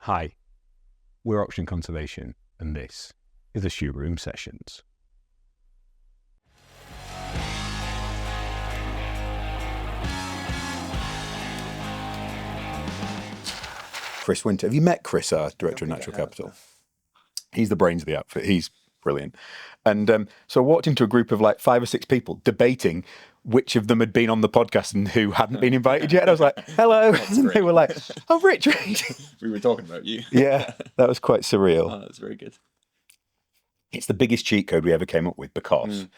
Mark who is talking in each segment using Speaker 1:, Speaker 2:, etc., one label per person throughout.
Speaker 1: Hi, we're Oxygen Conservation, and this is the Shoe Room Sessions.
Speaker 2: Chris Winter. Have you met Chris, our Director of Natural Capital? He's the brains of the outfit. He's brilliant. And so I walked into a group of like 5 or 6 people debating which of them had been on the podcast and who hadn't been invited yet. And I was like, hello. And they were like, oh, Rich.
Speaker 3: We were talking about you.
Speaker 2: Yeah, that was quite surreal.
Speaker 3: Oh, that's very good.
Speaker 2: It's the biggest cheat code we ever came up with because...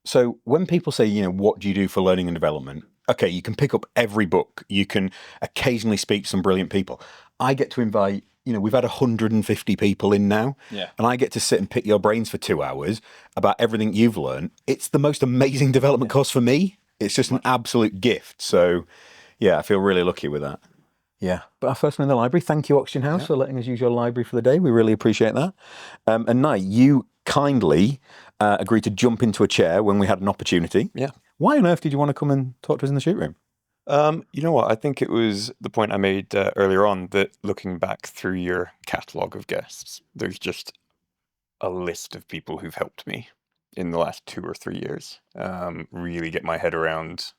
Speaker 2: So when people say, you know, what do you do for learning and development? Okay, you can pick up every book. You can occasionally speak to some brilliant people. I get to invite, you know, we've had 150 people in now.
Speaker 3: Yeah.
Speaker 2: And I get to sit and pick your brains for 2 hours about everything you've learned. It's the most amazing development course for me. It's just an absolute gift. So, yeah, I feel really lucky with that. Yeah. But our first one in the library. Thank you, Oxygen House, for letting us use your library for the day. We really appreciate that. And Nye, you kindly agreed to jump into a chair when we had an opportunity.
Speaker 3: Yeah.
Speaker 2: Why on earth did you want to come and talk to us in the shoot room?
Speaker 3: You know what? I think it was the point I made earlier on that looking back through your catalogue of guests, there's just a list of people who've helped me in the last 2 or 3 years really get my head around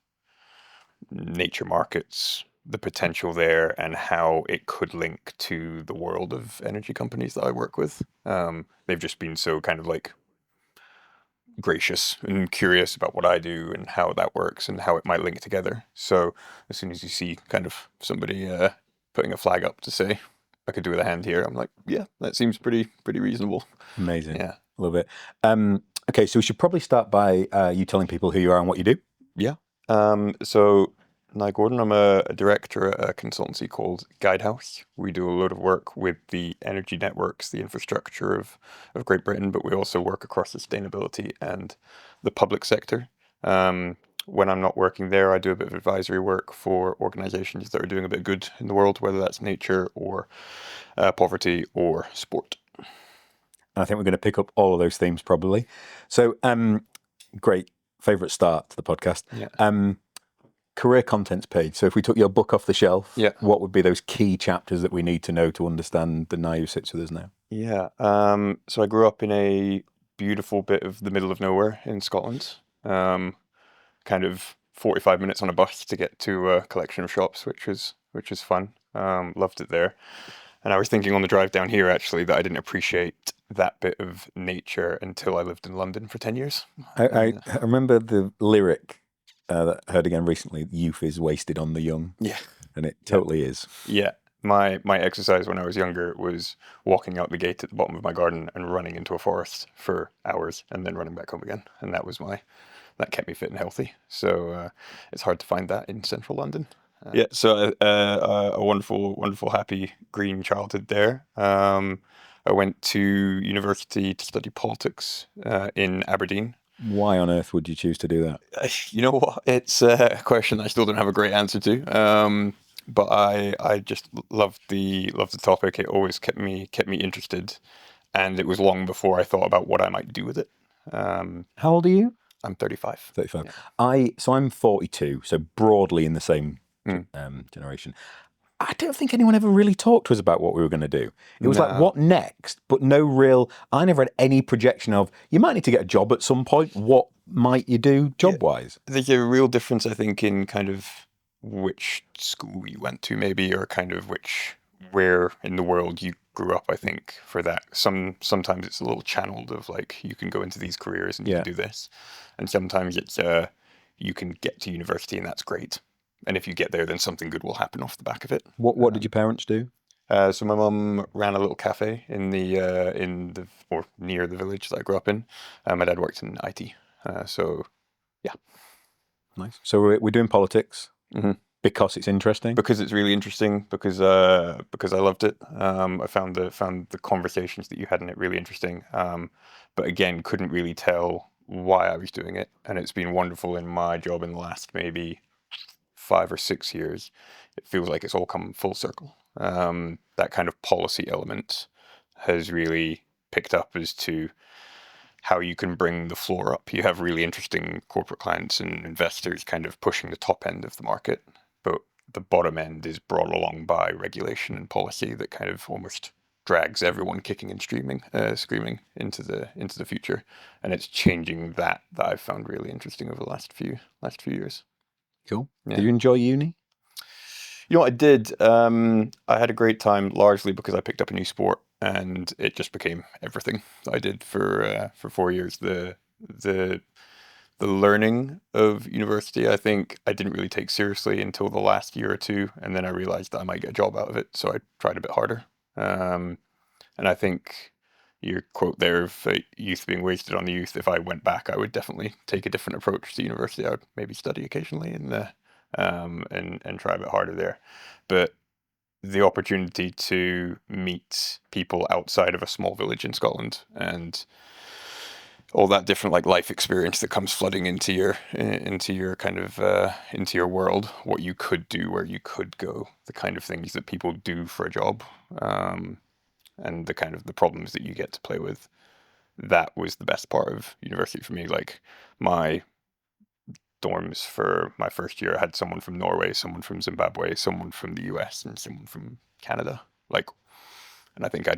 Speaker 3: nature markets, the potential there, and how it could link to the world of energy companies that I work with. They've just been so kind of like gracious and curious about what I do and how that works and how it might link together. So as soon as you see kind of somebody putting a flag up to say, I could do with a hand here, I'm like, yeah, that seems pretty reasonable.
Speaker 2: Amazing.
Speaker 3: Yeah.
Speaker 2: Love it. Okay, so we should probably start by you telling people who you are and what you do.
Speaker 3: Yeah. So Nye Gordon, I'm a director at a consultancy called Guidehouse. We do a load of work with the energy networks, the infrastructure of Great Britain, but we also work across sustainability and the public sector. When I'm not working there, I do a bit of advisory work for organizations that are doing a bit of good in the world, whether that's nature or poverty or sport.
Speaker 2: I think we're going to pick up all of those themes probably. So, great. Favourite start to the podcast.
Speaker 3: Yeah.
Speaker 2: Career contents page. So if we took your book off the shelf,
Speaker 3: Yeah.
Speaker 2: what would be those key chapters that we need to know to understand the Nye who sits with us now?
Speaker 3: Yeah. So I grew up in a beautiful bit of the middle of nowhere in Scotland. Kind of 45 minutes on a bus to get to a collection of shops, which is fun. Loved it there. And I was thinking on the drive down here, actually, that I didn't appreciate that bit of nature until I lived in London for 10 years.
Speaker 2: I remember the lyric that I heard again recently, youth is wasted on the young.
Speaker 3: Yeah.
Speaker 2: And it totally is.
Speaker 3: Yeah. My exercise when I was younger was walking out the gate at the bottom of my garden and running into a forest for hours and then running back home again. And that kept me fit and healthy. So it's hard to find that in central London. Yeah, so a wonderful, happy green childhood there. I went to university to study politics in Aberdeen.
Speaker 2: Why on earth would you choose to do that?
Speaker 3: You know what? It's a question I still don't have a great answer to. But I just loved the topic. It always kept me interested, and it was long before I thought about what I might do with it.
Speaker 2: How old are you?
Speaker 3: I'm 35.
Speaker 2: 35.
Speaker 3: Yeah.
Speaker 2: So I'm 42, so broadly in the same generation. I don't think anyone ever really talked to us about what we were going to do. It was like, what next? But no real, I never had any projection of, you might need to get a job at some point. What might you do job-wise?
Speaker 3: There's a real difference, I think, in kind of which school you went to maybe, or kind of where in the world you grew up, I think, for that. Sometimes it's a little channeled of like, you can go into these careers and you can do this. And sometimes it's, you can get to university and that's great. And if you get there, then something good will happen off the back of it.
Speaker 2: What did your parents do?
Speaker 3: So my mum ran a little cafe in the or near the village that I grew up in. My dad worked in IT. So, yeah.
Speaker 2: Nice. So we're doing politics because it's interesting?
Speaker 3: Because it's really interesting, because I loved it. I found the conversations that you had in it really interesting. But again, couldn't really tell why I was doing it. And it's been wonderful in my job in the last maybe 5 or 6 years. It feels like it's all come full circle. That kind of policy element has really picked up as to how you can bring the floor up. You have really interesting corporate clients and investors kind of pushing the top end of the market, but the bottom end is brought along by regulation and policy that kind of almost drags everyone kicking and screaming into the future, and it's changing that I've found really interesting over the last few years.
Speaker 2: Cool.
Speaker 3: Yeah.
Speaker 2: Did you enjoy uni?
Speaker 3: You know what I did? I had a great time, largely because I picked up a new sport, and it just became everything that I did for 4 years. The learning of university, I think I didn't really take seriously until the last year or two, and then I realized that I might get a job out of it, so I tried a bit harder. And I think your quote there of youth being wasted on the youth, if I went back, I would definitely take a different approach to university. I would maybe study occasionally and try a bit harder there. But the opportunity to meet people outside of a small village in Scotland and all that different like life experience that comes flooding into your kind of into your world, what you could do, where you could go, the kind of things that people do for a job, and the kind of the problems that you get to play with. That was the best part of university for me. Like my dorms for my first year, I had someone from Norway, someone from Zimbabwe, someone from the US, and someone from Canada. Like, and I think I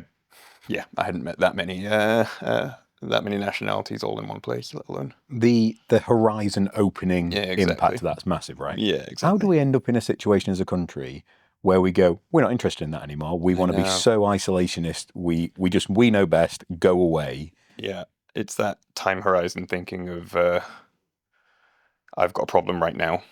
Speaker 3: hadn't met that many nationalities all in one place, let alone
Speaker 2: The horizon opening
Speaker 3: exactly.
Speaker 2: impact of that's massive, right?
Speaker 3: Yeah, exactly.
Speaker 2: How do we end up in a situation as a country where we go, we're not interested in that anymore. We want to be so isolationist. We know best. Go away.
Speaker 3: Yeah, it's that time horizon thinking of I've got a problem right now,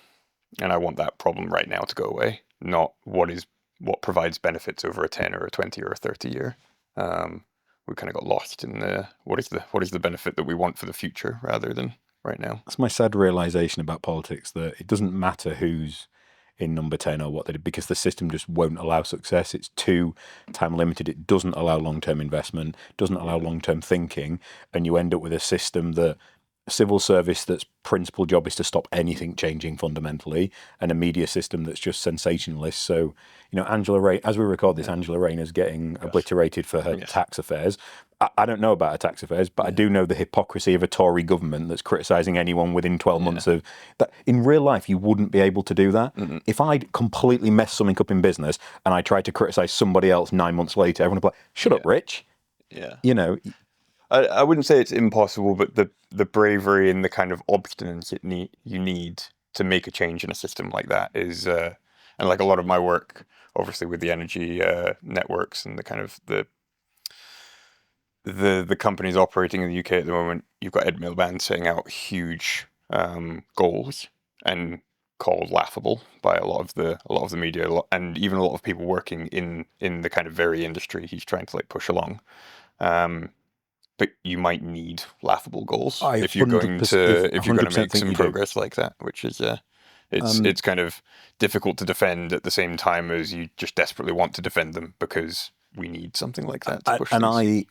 Speaker 3: and I want that problem right now to go away. Not what provides benefits over a 10 or a 20 or a 30 year. We kind of got lost in what is the benefit that we want for the future rather than right now.
Speaker 2: That's my sad realization about politics, that it doesn't matter who's in number 10 or what they do, because the system just won't allow success. It's too time limited. It doesn't allow long-term investment, doesn't allow long-term thinking, and you end up with a system that civil service that's principal job is to stop anything changing fundamentally, and a media system that's just sensationalist. So, Angela Rayner, as we record this, Angela Rayner's getting obliterated for her tax affairs. I don't know about her tax affairs, but I do know the hypocrisy of a Tory government that's criticising anyone within 12 months of that. In real life, you wouldn't be able to do that. Mm-hmm. If I'd completely messed something up in business and I tried to criticise somebody else 9 months later, everyone would be like, shut up, Rich.
Speaker 3: Yeah. I wouldn't say it's impossible, but the bravery and the kind of obstinance you need to make a change in a system like that is, and like a lot of my work, obviously with the energy networks and the kind of the companies operating in the UK at the moment, you've got Ed Miliband setting out huge goals and called laughable by a lot of the media and even a lot of people working in the kind of very industry he's trying to like push along. But you might need laughable goals if you're going to make some progress like that, which is it's kind of difficult to defend at the same time as you just desperately want to defend them because we need something like that to push things.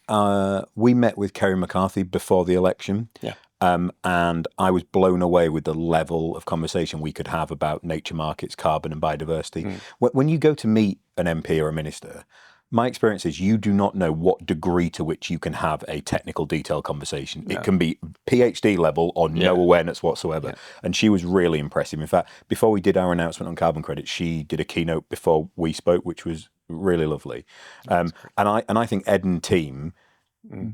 Speaker 2: We met with Kerry McCarthy before the election.
Speaker 3: Yeah.
Speaker 2: And I was blown away with the level of conversation we could have about nature markets, carbon and biodiversity. When you go to meet an MP or a minister, my experience is you do not know what degree to which you can have a technical detailed conversation. No. It can be PhD level or no awareness whatsoever. Yeah. And she was really impressive. In fact, before we did our announcement on carbon credits, she did a keynote before we spoke, which was really lovely. And I think Ed and team,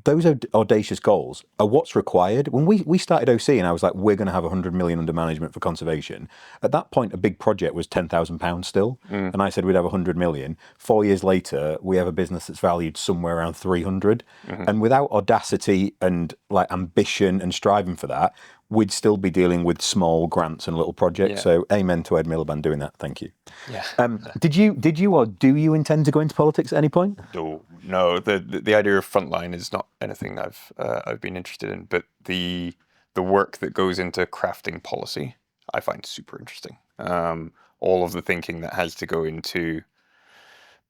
Speaker 2: those audacious goals are what's required. When we started OC and I was like, we're going to have 100 million under management for conservation. At that point, a big project was £10,000 still. And I said we'd have 100 million. 4 years later, we have a business that's valued somewhere around 300. And without audacity and like ambition and striving for that, we'd still be dealing with small grants and little projects. Yeah. So amen to Ed Miliband doing that. Thank you.
Speaker 3: Yeah.
Speaker 2: Did you or do you intend to go into politics at any point?
Speaker 3: No. The idea of frontline is not anything I've been interested in, but the work that goes into crafting policy I find super interesting. All of the thinking that has to go into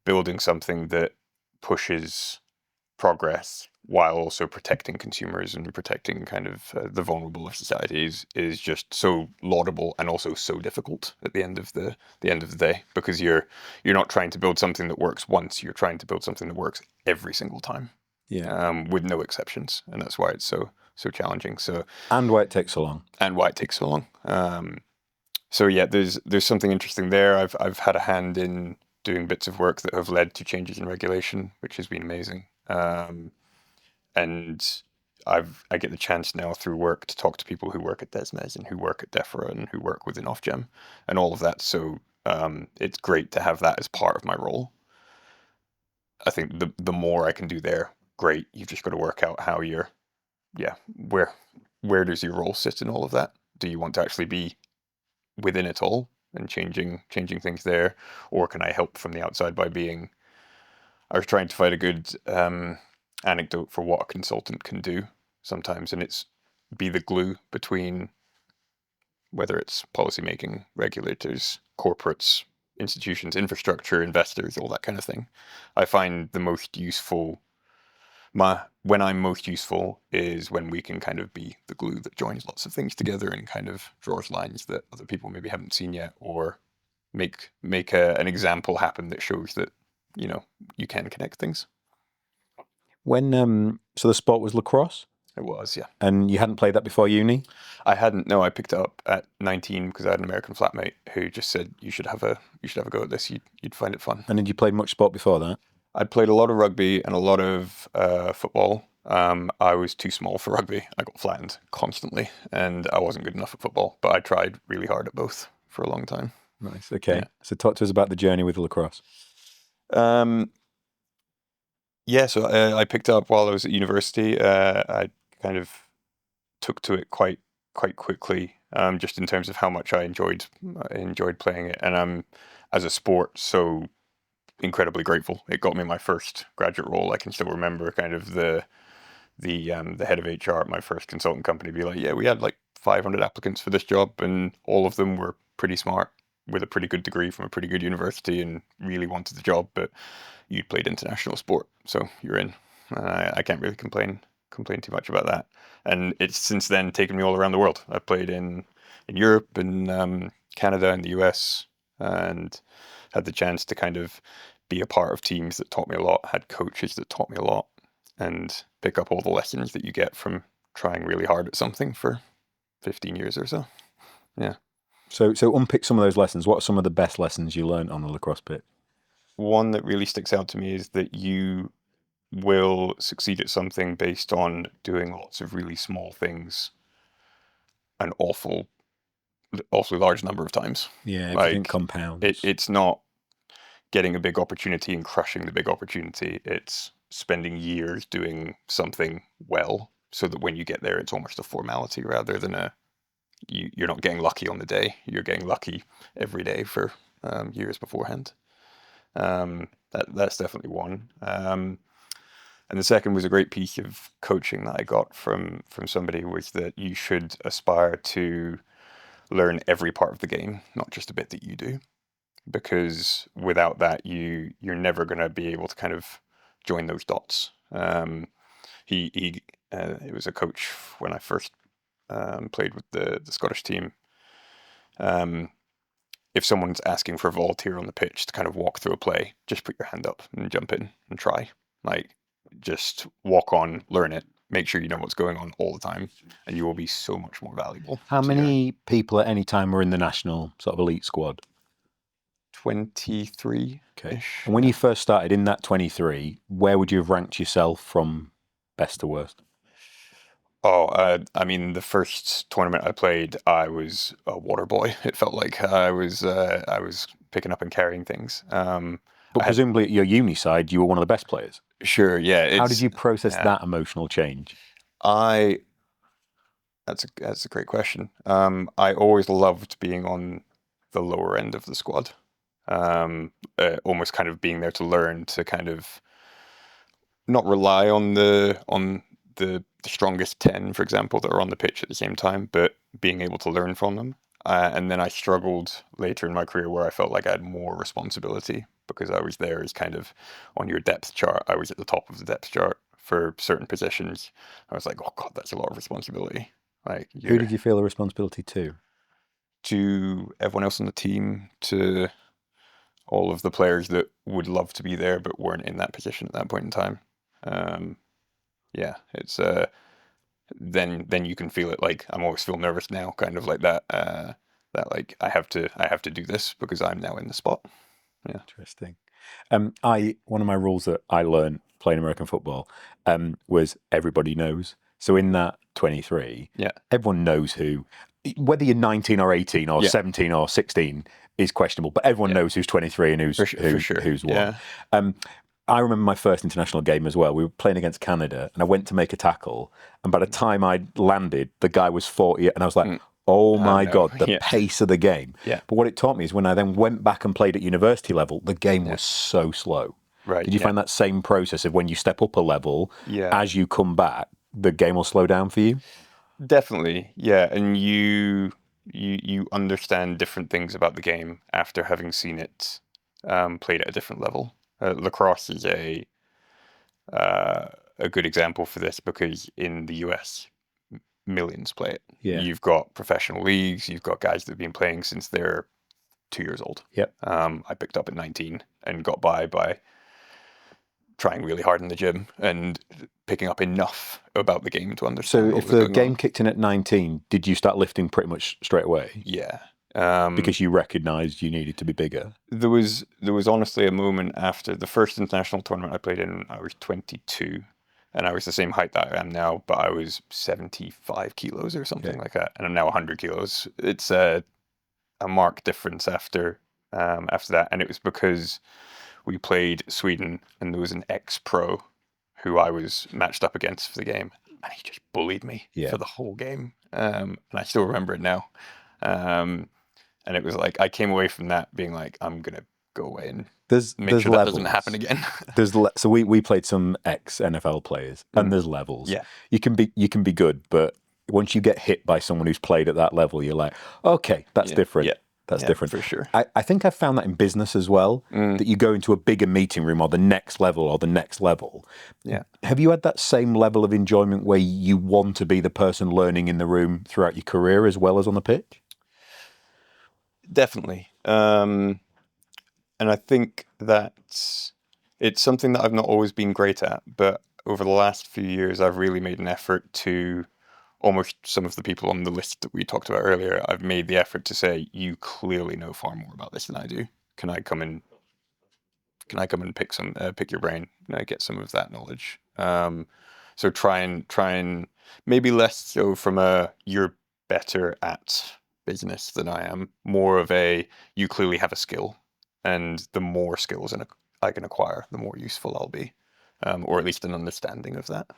Speaker 3: building something that pushes progress while also protecting consumers and protecting kind of the vulnerable of societies is just so laudable and also so difficult at the end of the day, because you're not trying to build something that works once, you're trying to build something that works every single time. Yeah. With no exceptions, and that's why it's so challenging. And
Speaker 2: why it takes so long.
Speaker 3: So yeah, there's something interesting there. I've had a hand in doing bits of work that have led to changes in regulation, which has been amazing. And I get the chance now through work to talk to people who work at Desmes and who work at DEFRA and who work within Ofgem and all of that. So it's great to have that as part of my role. I think the more I can do there, great. You've just got to work out how you're, where does your role sit in all of that? Do you want to actually be within it all and changing things there, or can I help from the outside by being? I was trying to find a good anecdote for what a consultant can do sometimes, and it's be the glue between whether it's policymaking, regulators, corporates, institutions, infrastructure, investors, all that kind of thing. I find the most useful. When I'm most useful is when we can kind of be the glue that joins lots of things together and kind of draws lines that other people maybe haven't seen yet, or make an example happen that shows that you can connect things.
Speaker 2: When so the sport was lacrosse,
Speaker 3: It was, yeah.
Speaker 2: and you hadn't played that before uni?
Speaker 3: I hadn't. No, I picked it up at 19 because I had an American flatmate who just said you should have a go at this. You'd find it fun.
Speaker 2: And had you played much sport before that?
Speaker 3: I'd played a lot of rugby and a lot of football. I was too small for rugby. I got flattened constantly, and I wasn't good enough at football. But I tried really hard at both for a long time.
Speaker 2: Nice. Okay.
Speaker 3: Yeah.
Speaker 2: So talk to us about the journey with lacrosse.
Speaker 3: Yeah, so I picked up while I was at university. I kind of took to it quite quickly, just in terms of how much I enjoyed playing it, and I'm as a sport so incredibly grateful. It got me my first graduate role. I can still remember kind of the head of HR at my first consultant company be like, yeah, we had like 500 applicants for this job, and all of them were pretty smart with a pretty good degree from a pretty good university and really wanted the job, but you'd played international sport, so you're in. I can't really complain too much about that. And it's since then taken me all around the world. I've played in Europe, in Canada, and the US, and had the chance to kind of be a part of teams that taught me a lot, had coaches that taught me a lot, and pick up all the lessons that you get from trying really hard at something for 15 years or so. Yeah.
Speaker 2: So unpick some of those lessons. What are some of the best lessons you learned on the lacrosse pitch?
Speaker 3: One that really sticks out to me is that you will succeed at something based on doing lots of really small things an awfully large number of times.
Speaker 2: Yeah, everything compounds.
Speaker 3: It's not getting a big opportunity and crushing the big opportunity. It's spending years doing something well so that when you get there, it's almost a formality rather than you're not getting lucky on the day. You're getting lucky every day for years beforehand. That's definitely one. And the second was a great piece of coaching that I got from somebody, was that you should aspire to learn every part of the game, not just a bit that you do, because without that, you're never going to be able to kind of join those dots. He was a coach when I first played with the Scottish team. If someone's asking for a volunteer on the pitch to kind of walk through a play, just put your hand up and jump in and try. Like, just walk on, learn it, make sure you know what's going on all the time, and you will be so much more valuable.
Speaker 2: How many people at any time were in the national sort of elite squad?
Speaker 3: 23.
Speaker 2: Okay. And when you first started in that 23, where would you have ranked yourself from best to worst?
Speaker 3: Oh, I mean, the first tournament I played, I was a water boy. It felt like I was picking up and carrying things.
Speaker 2: But presumably at your uni side, you were one of the best players.
Speaker 3: Sure, yeah.
Speaker 2: How did you process that emotional change?
Speaker 3: That's a great question. I always loved being on the lower end of the squad. Almost kind of being there to learn, to kind of not rely on the strongest 10, for example, that are on the pitch at the same time, but being able to learn from them. And then I struggled later in my career where I felt like I had more responsibility because I was there as kind of on your depth chart. I was at the top of the depth chart for certain positions. I was like, oh God, that's a lot of responsibility. Like,
Speaker 2: who did you feel the responsibility to?
Speaker 3: To everyone else on the team, to all of the players that would love to be there but weren't in that position at that point in time. Yeah, it's then you can feel it. Like, I'm always feel nervous now, kind of like that that like I have to do this because I'm now in the spot. Yeah.
Speaker 2: Interesting. One of my rules that I learned playing American football was everybody knows. So in that 23, everyone knows who, whether you're 19 or 18 or 17 or 16 is questionable, but everyone knows who's 23 and who's who's what. I remember my first international game as well. We were playing against Canada, and I went to make a tackle, and by the time I landed, the guy was 40, and I was like, oh my God, the pace of the game. But what it taught me is when I then went back and played at university level, the game was so slow.
Speaker 3: Right.
Speaker 2: Did you find that same process of when you step up a level, as you come back, the game will slow down for you?
Speaker 3: Definitely, yeah. And you understand different things about the game after having seen it played at a different level. Lacrosse is a good example for this because in the US, millions play it. You've got professional leagues, you've got guys that have been playing since they're 2 years old. I picked up at 19 and got by trying really hard in the gym and picking up enough about the game to understand.
Speaker 2: So if the game kicked in at 19, did you start lifting pretty much straight away?
Speaker 3: Yeah.
Speaker 2: Because you recognised you needed to be bigger?
Speaker 3: There was honestly a moment after the first international tournament I played in, I was 22, and I was the same height that I am now, but I was 75 kilos or something like that, and I'm now 100 kilos. It's a marked difference after that, and it was because we played Sweden, and there was an ex-pro who I was matched up against for the game, and he just bullied me for the whole game, and I still remember it now. And it was like, I came away from that being like, I'm going to go away and make sure that doesn't happen again.
Speaker 2: So we played some ex-NFL players, and there's levels.
Speaker 3: Yeah.
Speaker 2: You can be good, but once you get hit by someone who's played at that level, you're like, okay, that's different.
Speaker 3: Yeah.
Speaker 2: That's different.
Speaker 3: For sure.
Speaker 2: I think I've found that in business as well, that you go into a bigger meeting room or the next level.
Speaker 3: Yeah.
Speaker 2: Have you had that same level of enjoyment where you want to be the person learning in the room throughout your career as well as on the pitch?
Speaker 3: Definitely. And I think that it's something that I've not always been great at, but over the last few years, I've really made an effort to almost some of the people on the list that we talked about earlier. I've made the effort to say, you clearly know far more about this than I do. Can I come and pick your brain? Can I get some of that knowledge? So try and maybe less so from you're better at business than I am, more of you clearly have a skill, and the more skills I can acquire, the more useful I'll be, or at least an understanding of that.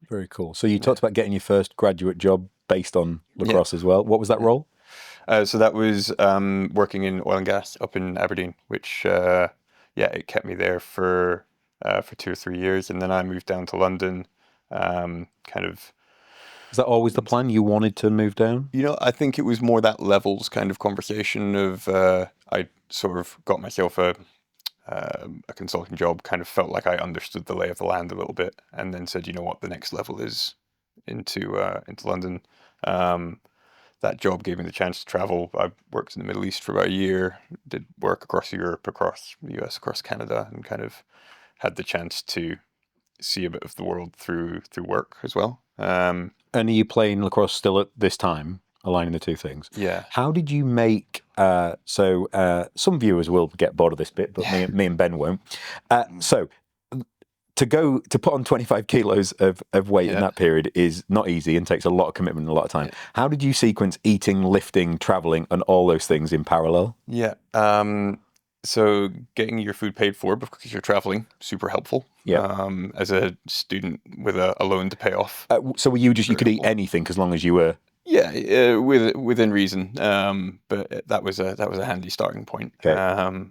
Speaker 2: Very cool. So you talked about getting your first graduate job based on Lacrosse as well. What was that role?
Speaker 3: So that was working in oil and gas up in Aberdeen, which it kept me there for 2 or 3 years, and then I moved down to London.
Speaker 2: Was that always the plan? You wanted to move down?
Speaker 3: I think it was more that levels kind of conversation of I sort of got myself a consulting job, kind of felt like I understood the lay of the land a little bit, and then said, you know what, the next level is into London. That job gave me the chance to travel. I worked in the Middle East for about a year, did work across Europe, across the US, across Canada, and kind of had the chance to see a bit of the world through work as well.
Speaker 2: And are you playing lacrosse still at this time, aligning the two things?
Speaker 3: Yeah.
Speaker 2: How did you make, some viewers will get bored of this bit, but me and Ben won't. So to put on 25 kilos of weight in that period is not easy and takes a lot of commitment and a lot of time. Yeah. How did you sequence eating, lifting, traveling, and all those things in parallel?
Speaker 3: Yeah. So getting your food paid for because you're traveling, super helpful.
Speaker 2: Yeah.
Speaker 3: As a student with a loan to pay off.
Speaker 2: So were you you could eat anything as long as you were?
Speaker 3: Yeah, within reason. But that was a handy starting point.
Speaker 2: Okay.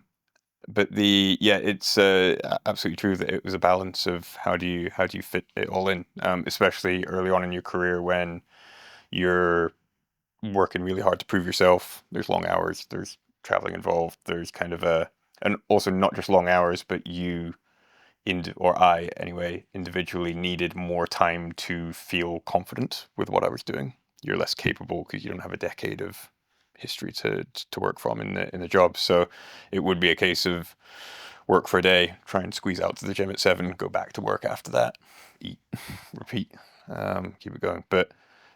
Speaker 3: But it's absolutely true that it was a balance of how do you fit it all in, especially early on in your career when you're working really hard to prove yourself. There's long hours, there's traveling involved, there's kind of and also not just long hours, but I anyway individually needed more time to feel confident with what I was doing. You're less capable because you don't have a decade of history to work from in the job. So it would be a case of work for a day, try and squeeze out to the gym at 7, go back to work after that, eat, repeat, keep it going. But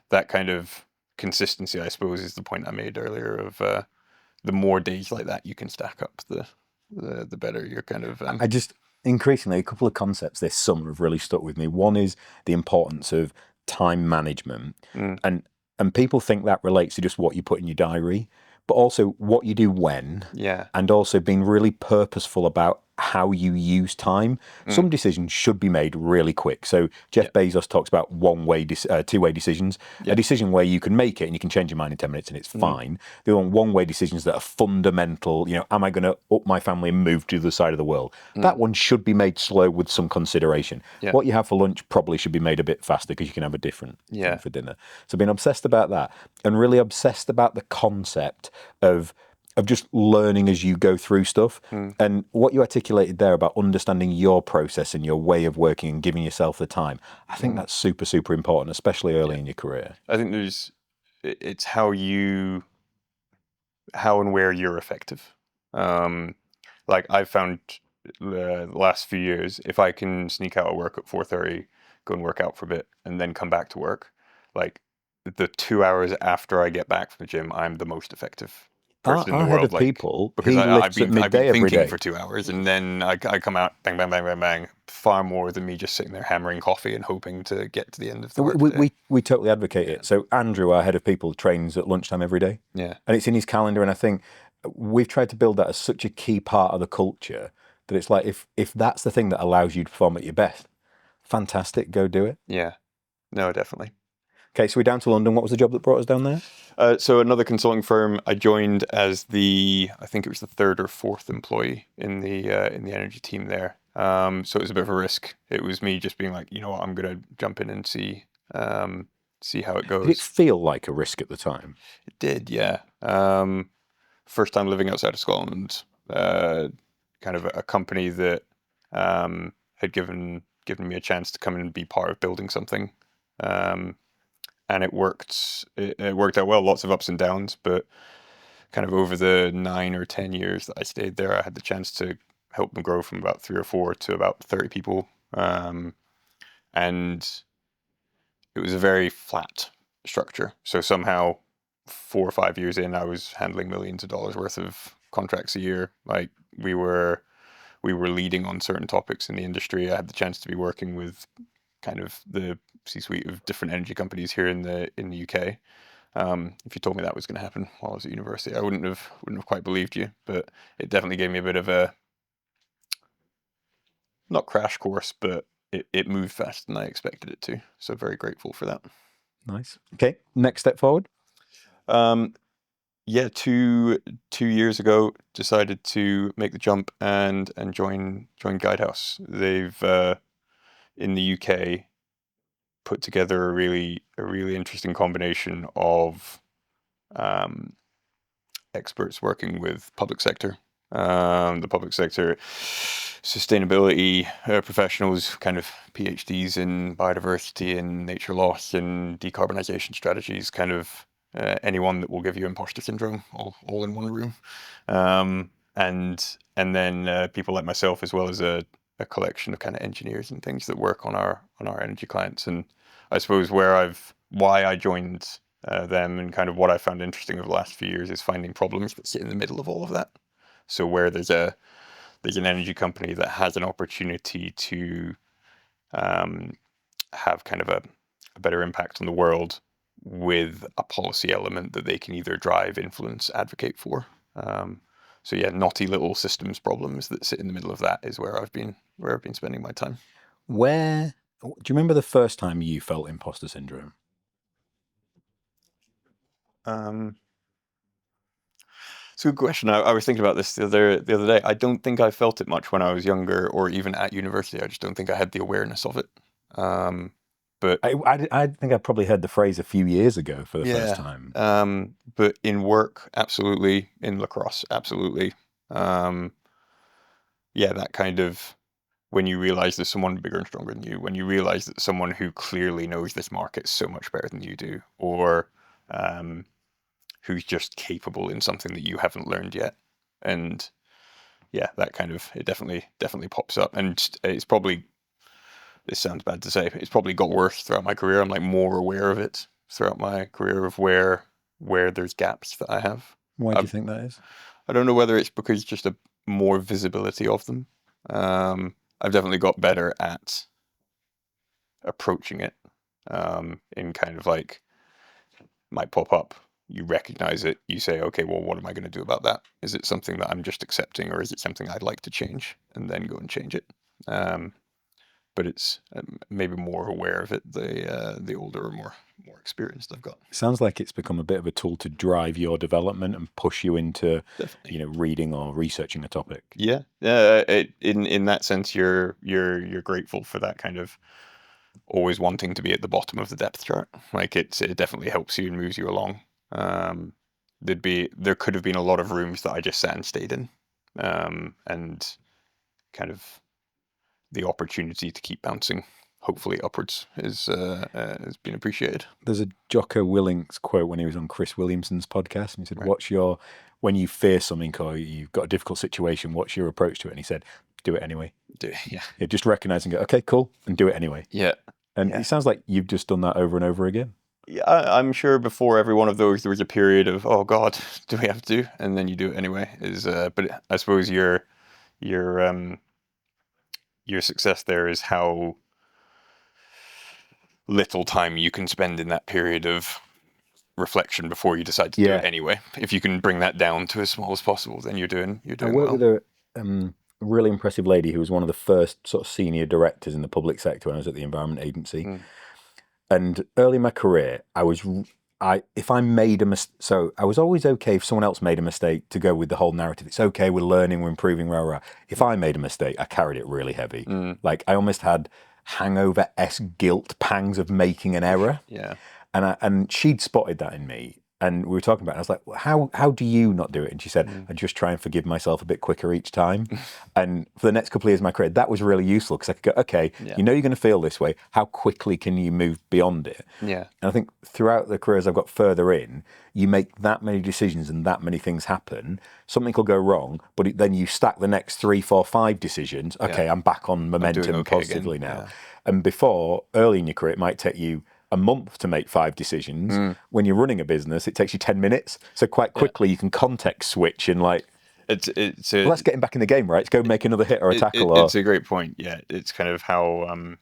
Speaker 3: that kind of consistency, I suppose, is the point I made earlier of the more days like that you can stack up, the better you're kind of.
Speaker 2: I just increasingly a couple of concepts this summer have really stuck with me. One is the importance of time management, and people think that relates to just what you put in your diary, but also what you do when, and also being really purposeful about how you use time. Some decisions should be made really quick. So Jeff Bezos talks about two-way decisions. A decision where you can make it and you can change your mind in 10 minutes and it's fine. The one-way decisions that are fundamental, am I going to up my family and move to the other side of the world? That one should be made slow with some consideration. What you have for lunch probably should be made a bit faster because you can have a different thing for dinner. So being obsessed about that and really obsessed about the concept of just learning as you go through stuff. And what you articulated there about understanding your process and your way of working and giving yourself the time, I think that's super, super important, especially early in your career.
Speaker 3: I think it's how and where you're effective. Like I've found the last few years, if I can sneak out of work at 4:30, go and work out for a bit, and then come back to work, like the 2 hours after I get back from the gym, I'm the most effective person in the world.
Speaker 2: People,
Speaker 3: because
Speaker 2: I've been
Speaker 3: thinking for 2 hours, and then I come out, bang, bang, bang, bang, bang, far more than me just sitting there hammering coffee and hoping to get to the end of the work.
Speaker 2: We totally advocate it. So Andrew, our head of people, trains at lunchtime every day.
Speaker 3: Yeah.
Speaker 2: And it's in his calendar, and I think we've tried to build that as such a key part of the culture that it's like if that's the thing that allows you to perform at your best, fantastic, go do it.
Speaker 3: Yeah. No, definitely.
Speaker 2: Okay, so we're down to London. What was the job that brought us down there?
Speaker 3: So another consulting firm. I joined as I think it was the third or fourth employee in the energy team there. So it was a bit of a risk. It was me just being like, you know what, I'm gonna jump in and see how it goes.
Speaker 2: Did it feel like a risk at the time?
Speaker 3: It did, yeah. First time living outside of Scotland. Kind of a company that had given me a chance to come in and be part of building something. And it worked out well, lots of ups and downs, but kind of over the 9 or 10 years that I stayed there, I had the chance to help them grow from about 3 or 4 to about 30 people. And it was a very flat structure. So somehow 4 or 5 years in, I was handling millions of dollars worth of contracts a year. Like we were leading on certain topics in the industry. I had the chance to be working with kind of the C-suite of different energy companies here in the UK. If you told me that was going to happen while I was at university, I wouldn't have quite believed you. But it definitely gave me a bit of a, not crash course, but it moved faster than I expected it to. So very grateful for that.
Speaker 2: Nice. Okay, next step forward.
Speaker 3: Yeah, 2 years ago, decided to make the jump and join Guidehouse. They've in the UK put together a really interesting combination of experts working with public sector, the public sector sustainability professionals, kind of PhDs in biodiversity and nature loss and decarbonization strategies, kind of anyone that will give you imposter syndrome all in one room, and then people like myself, as well as a collection of kind of engineers and things that work on our energy clients. And I suppose why I joined them, and kind of what I found interesting over the last few years, is finding problems that sit in the middle of all of that. So where there's an energy company that has an opportunity to have kind of a better impact on the world with a policy element that they can either drive, influence, advocate for. So yeah, knotty little systems problems that sit in the middle of that is where I've been spending my time.
Speaker 2: Do you remember the first time you felt imposter syndrome?
Speaker 3: It's a good question. I was thinking about this the other day. I don't think I felt it much when I was younger or even at university. I just don't think I had the awareness of it. But
Speaker 2: I think I probably heard the phrase a few years ago for the first time.
Speaker 3: But in work, absolutely. In lacrosse, absolutely. That kind of, when you realize there's someone bigger and stronger than you, when you realize that someone who clearly knows this market so much better than you do, or who's just capable in something that you haven't learned yet. And yeah, that kind of, it definitely pops up. And it's probably, this sounds bad to say, it's probably got worse throughout my career. I'm like more aware of it. throughout my career of where there's gaps that I have.
Speaker 2: Why do you think that is?
Speaker 3: I don't know whether it's because just a more visibility of them. I've definitely got better at approaching it in kind of like might pop up. You recognize it. You say, okay, well, what am I going to do about that? Is it something that I'm just accepting, or is it something I'd like to change, and then go and change it? But it's maybe more aware of it the older or more experienced I've got.
Speaker 2: Sounds like it's become a bit of a tool to drive your development and push you into,
Speaker 3: Definitely.
Speaker 2: reading or researching a topic.
Speaker 3: Yeah. In that sense, you're grateful for that kind of always wanting to be at the bottom of the depth chart. Like it definitely helps you and moves you along. There could have been a lot of rooms that I just sat and stayed in, and kind of the opportunity to keep bouncing, hopefully upwards, has been appreciated.
Speaker 2: There's a Jocko Willink quote when he was on Chris Williamson's podcast, and he said, when you fear something or you've got a difficult situation, what's your approach to it? And he said, do it anyway.
Speaker 3: Yeah,
Speaker 2: just recognize and go, okay, cool, and do it anyway.
Speaker 3: Yeah.
Speaker 2: And it sounds like you've just done that over and over again.
Speaker 3: Yeah, I'm sure before every one of those, there was a period of, oh God, do we have to? And then you do it anyway. But I suppose your success there is how little time you can spend in that period of reflection before you decide to do it anyway. If you can bring that down to as small as possible, then you're doing
Speaker 2: I worked with a really impressive lady who was one of the first sort of senior directors in the public sector when I was at the Environment Agency. And early in my career, if I made a mistake, so I was always okay if someone else made a mistake to go with the whole narrative. It's okay, we're learning, we're improving, rah, rah. If I made a mistake, I carried it really heavy. Like I almost had hangover-esque guilt pangs of making an error.
Speaker 3: Yeah.
Speaker 2: And she'd spotted that in me. And we were talking about it. I was like, well, how do you not do it? And she said, I just try and forgive myself a bit quicker each time. And for the next couple of years of my career, that was really useful because I could go, okay, you're going to feel this way. How quickly can you move beyond it?
Speaker 3: Yeah.
Speaker 2: And I think throughout the career as I've got further in, you make that many decisions and that many things happen. Something will go wrong, but then you stack the next 3, 4, 5 decisions. Okay, I'm back on momentum positively now.
Speaker 3: Yeah.
Speaker 2: And before, early in your career, it might take you a month to make 5 decisions. When you're running a business, it takes you 10 minutes. So quite quickly you can context switch and like, let's get him back in the game, right? Let's go make another hit or a tackle.
Speaker 3: It's a great point. Yeah, it's kind of how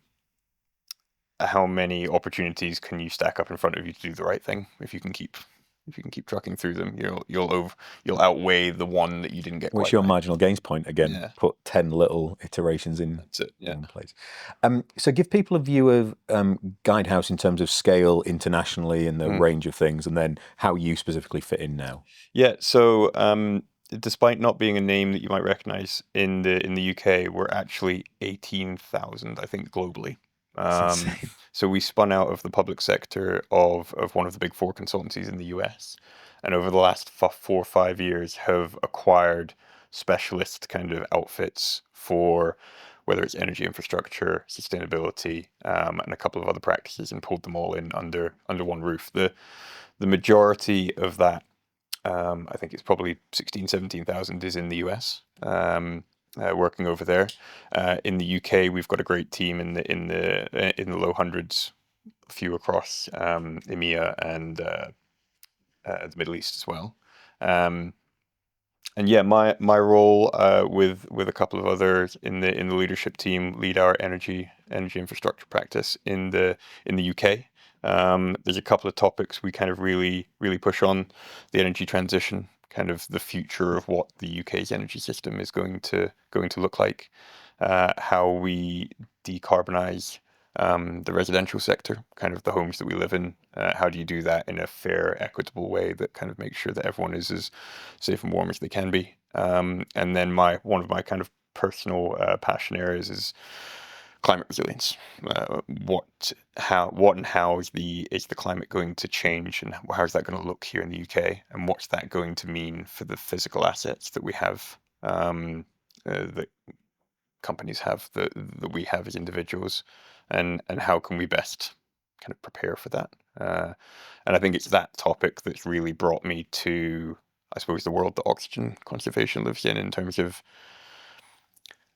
Speaker 3: many opportunities can you stack up in front of you to do the right thing. If you can keep trucking through them, you'll outweigh the one that you didn't get.
Speaker 2: What's your marginal gains point again? Put 10 little iterations in.
Speaker 3: That's it. Yeah.
Speaker 2: One place. So give people a view of Guidehouse in terms of scale internationally and the range of things, and then how you specifically fit in now.
Speaker 3: Yeah. So despite not being a name that you might recognize in the UK, we're actually 18,000, I think, globally. So we spun out of the public sector of one of the big 4 consultancies in the US, and over the last 4 or 5 years have acquired specialist kind of outfits for whether it's energy infrastructure, sustainability, and a couple of other practices, and pulled them all in under one roof. The majority of that, I think it's probably 16,000, 17,000 is in the US. Working over there. In the UK, we've got a great team in the low hundreds, a few across EMEA and the Middle East as well. And yeah, my role with a couple of others in the leadership team lead our energy infrastructure practice in the UK. There's a couple of topics we kind of really push on: the energy transition, kind of the future of what the UK's energy system is going to look like, how we decarbonize the residential sector, kind of the homes that we live in. How do you do that in a fair, equitable way that kind of makes sure that everyone is as safe and warm as they can be? And then one of my kind of personal passion areas is climate resilience. What and how is the climate going to change, and how is that going to look here in the UK, and what's that going to mean for the physical assets that we have, that companies have, that we have as individuals, and how can we best kind of prepare for that? And I think it's that topic that's really brought me to, I suppose, the world that oxygen conservation lives in terms of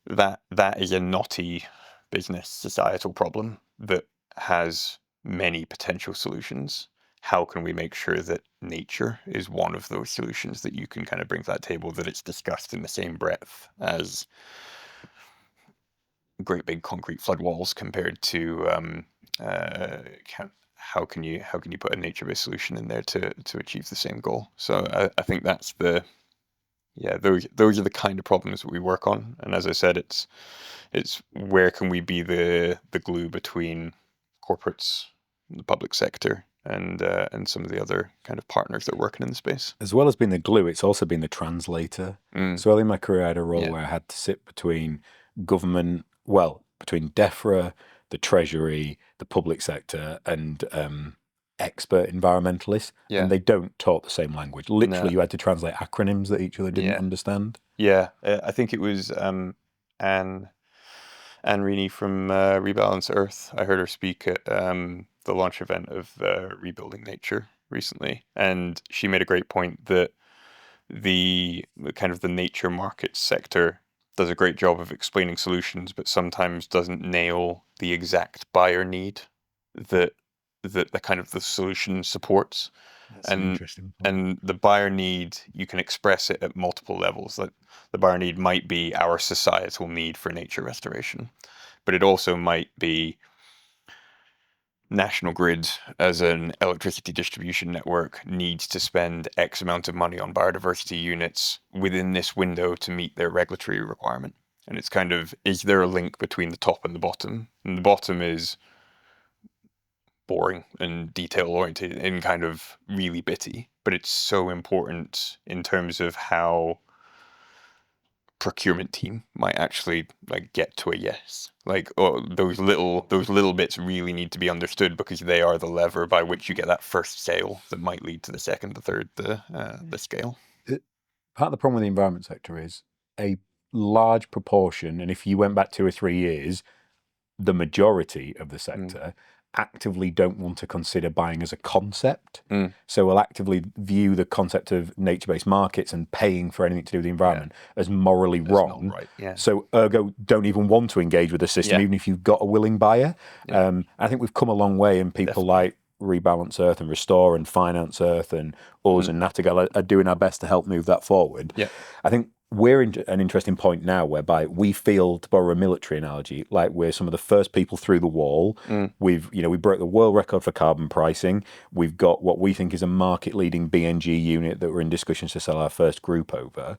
Speaker 3: that is a knotty business societal problem that has many potential solutions. how can we make sure that nature is one of those solutions that you can kind of bring to that table, that it's discussed in the same breadth as great big concrete flood walls compared to uh, how can you put a nature-based solution in there to achieve the same goal? So I think that's those are the kind of problems that we work on. And as I said, it's where can we be the glue between corporates, the public sector, and some of the other kind of partners that are working in the space.
Speaker 2: As well as being the glue, it's also been the translator. So early in my career, I had a role
Speaker 3: Yeah.
Speaker 2: where I had to sit between government, between DEFRA, the Treasury, the public sector, and expert environmentalists.
Speaker 3: Yeah.
Speaker 2: And they don't talk the same language. Literally,
Speaker 3: No.
Speaker 2: you had to translate acronyms that each other didn't
Speaker 3: Yeah.
Speaker 2: understand.
Speaker 3: Yeah, I think it was Anne Reaney from Rebalance Earth. I heard her speak at the launch event of Rebuilding Nature recently, and she made a great point that the kind of the nature market sector does a great job of explaining solutions, but sometimes doesn't nail the exact buyer need that the kind of the solution supports.
Speaker 2: That's an interesting point.
Speaker 3: And the buyer need, you can express it at multiple levels. Like the buyer need might be our societal need for nature restoration, but it also might be National Grid as an electricity distribution network needs to spend X amount of money on biodiversity units within this window to meet their regulatory requirement. And it's kind of, is there a link between the top and the bottom? And the bottom is boring and detail oriented and kind of really bitty, but it's so important in terms of how procurement team might actually like get to a yes. Like, those little bits really need to be understood, because they are the lever by which you get that first sale that might lead to the second, the third, the scale.
Speaker 2: Part of the problem with the environment sector is a large proportion, and if you went back 2 or 3 years, the majority of the sector actively don't want to consider buying as a concept. So will actively view the concept of nature-based markets and paying for anything to do with the environment as morally wrong.
Speaker 3: Not right. Yeah.
Speaker 2: So ergo don't even want to engage with the system, even if you've got a willing buyer. I think we've come a long way, and people like Rebalance Earth and Restore and Finance Earth and us and Nattigal are doing our best to help move that forward.
Speaker 3: Yeah.
Speaker 2: I think we're in an interesting point now whereby we feel, to borrow a military analogy, like we're some of the first people through the wall. We broke the world record for carbon pricing. We've got what we think is a market-leading BNG unit that we're in discussions to sell our first group over.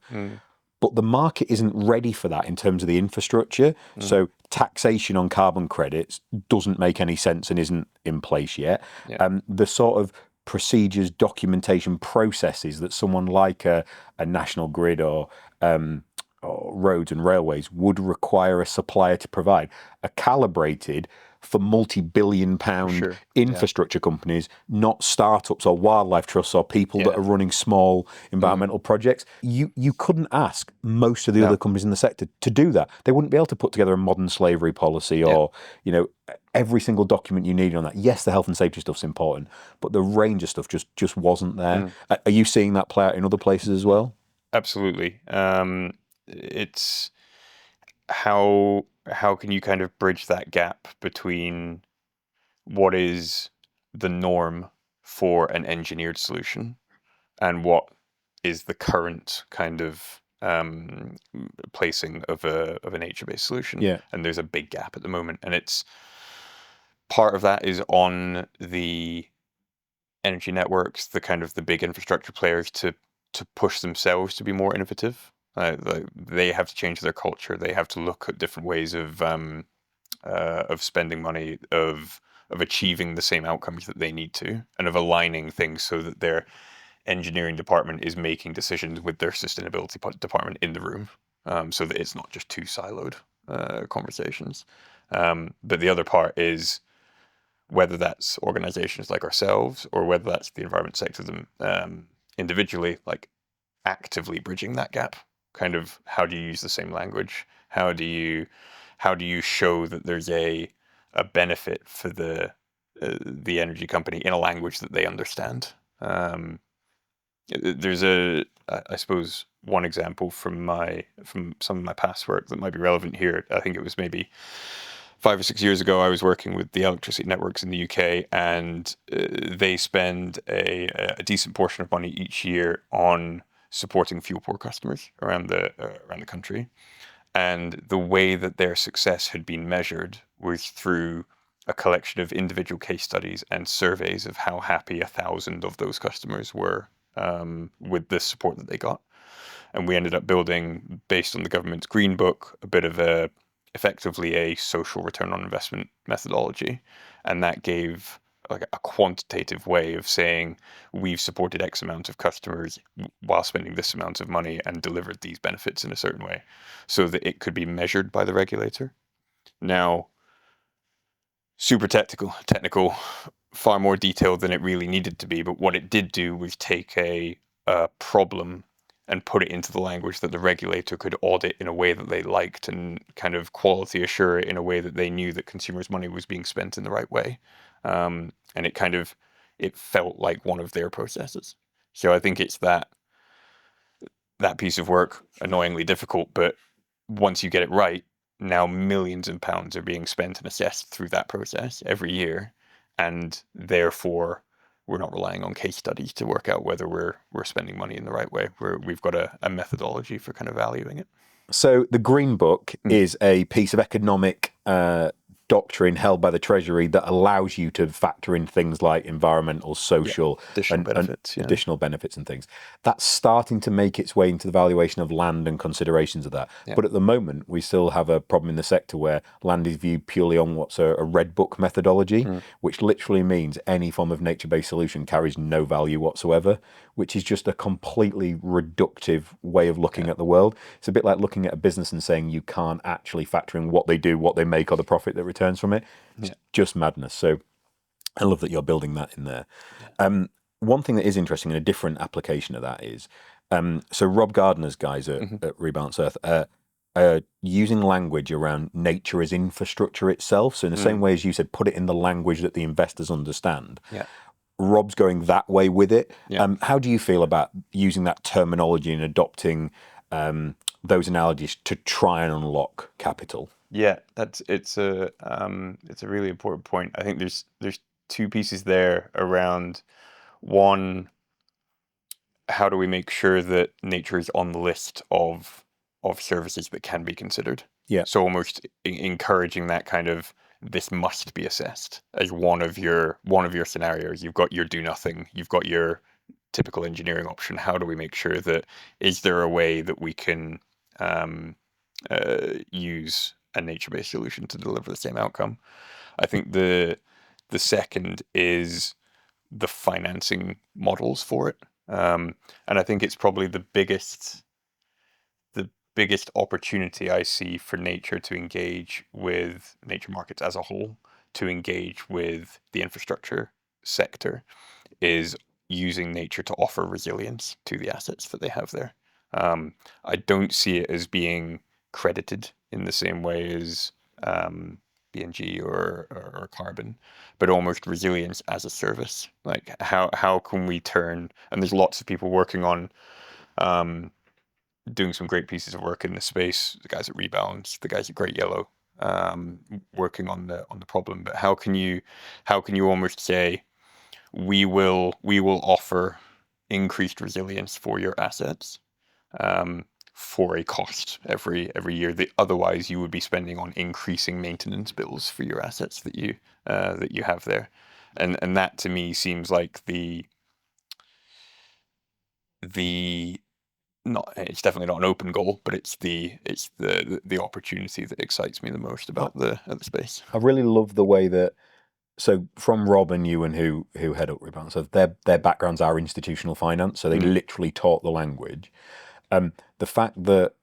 Speaker 2: But the market isn't ready for that in terms of the infrastructure. So taxation on carbon credits doesn't make any sense and isn't in place yet. The sort of procedures, documentation, processes that someone like a National Grid or roads and railways would require a supplier to provide are calibrated for multi-billion-pound infrastructure companies, not startups or wildlife trusts or people that are running small environmental projects. You couldn't ask most of the other companies in the sector to do that. They wouldn't be able to put together a modern slavery policy or every single document you need on that. Yes, the health and safety stuff's important, but the range of stuff just wasn't there. Are you seeing that play out in other places as well?
Speaker 3: Absolutely. It's how can you kind of bridge that gap between what is the norm for an engineered solution and what is the current kind of placing of a nature-based solution? And there's a big gap at the moment, and it's part of that is on the energy networks, the kind of the big infrastructure players to push themselves to be more innovative. They have to change their culture. They have to look at different ways of spending money, of achieving the same outcomes that they need to, and of aligning things so that their engineering department is making decisions with their sustainability department in the room, so that it's not just two siloed conversations. But the other part is whether that's organizations like ourselves or whether that's the environment sector them individually, like actively bridging that gap. Kind of, how do you use the same language? How do you show that there's a benefit for the energy company in a language that they understand? There's I suppose one example from some of my past work that might be relevant here. I think it was maybe 5 or 6 years ago, I was working with the electricity networks in the UK, and they spend a decent portion of money each year on supporting fuel poor customers around the country. And the way that their success had been measured was through a collection of individual case studies and surveys of how happy 1,000 of those customers were with the support that they got. And we ended up building, based on the government's Green Book, a bit of effectively a social return on investment methodology. And that gave like a quantitative way of saying we've supported X amount of customers while spending this amount of money and delivered these benefits in a certain way, so that it could be measured by the regulator. Now, super technical, far more detailed than it really needed to be. But what it did do was take a problem and put it into the language that the regulator could audit in a way that they liked, and kind of quality assure it in a way that they knew that consumers' money was being spent in the right way. And it felt like one of their processes. So I think it's that piece of work, annoyingly difficult, but once you get it right, now millions of pounds are being spent and assessed through that process every year. And therefore, we're not relying on case studies to work out whether we're spending money in the right way. We've got a methodology for kind of valuing it.
Speaker 2: So the Green Book is a piece of economic doctrine held by the Treasury that allows you to factor in things like environmental, social, additional benefits and things. That's starting to make its way into the valuation of land and considerations of that. Yeah. But at the moment, we still have a problem in the sector where land is viewed purely on what's a red book methodology, which literally means any form of nature-based solution carries no value whatsoever, which is just a completely reductive way of looking at the world. It's a bit like looking at a business and saying you can't actually factor in what they do, what they make, or the profit that returns from it. It's just madness. So I love that you're building that in there. One thing that is interesting in a different application of that is, so Rob Gardner's guys at Rebalance Earth are using language around nature as infrastructure itself. So in the same way as you said, put it in the language that the investors understand. Yeah. Rob's going that way with it. Yeah. How do you feel about using that terminology and adopting those analogies to try and unlock capital?
Speaker 3: Yeah, it's a really important point. I think there's two pieces there around. One, how do we make sure that nature is on the list of services that can be considered? Yeah. So almost encouraging that kind of, this must be assessed as one of your scenarios. You've got your do nothing, you've got your typical engineering option. How do we make sure that, is there a way that we can use a nature-based solution to deliver the same outcome? I think the second is the financing models for it. And I think it's probably the biggest opportunity I see for nature to engage with nature markets as a whole, to engage with the infrastructure sector, is using nature to offer resilience to the assets that they have there. I don't see it as being credited in the same way as BNG or carbon, but almost resilience as a service. Like how can we turn, and there's lots of people working on doing some great pieces of work in this space, the guys at Rebalance, the guys at Great Yellow, working on the problem. But how can you almost say, we will offer increased resilience for your assets for a cost every year that otherwise you would be spending on increasing maintenance bills for your assets that you have there. And that to me seems like it's definitely not an open goal, but it's the opportunity that excites me the most about the space.
Speaker 2: I really love the way that, so from Rob and you and who head up Rebalance, so their backgrounds are institutional finance, so they literally taught the language. The fact that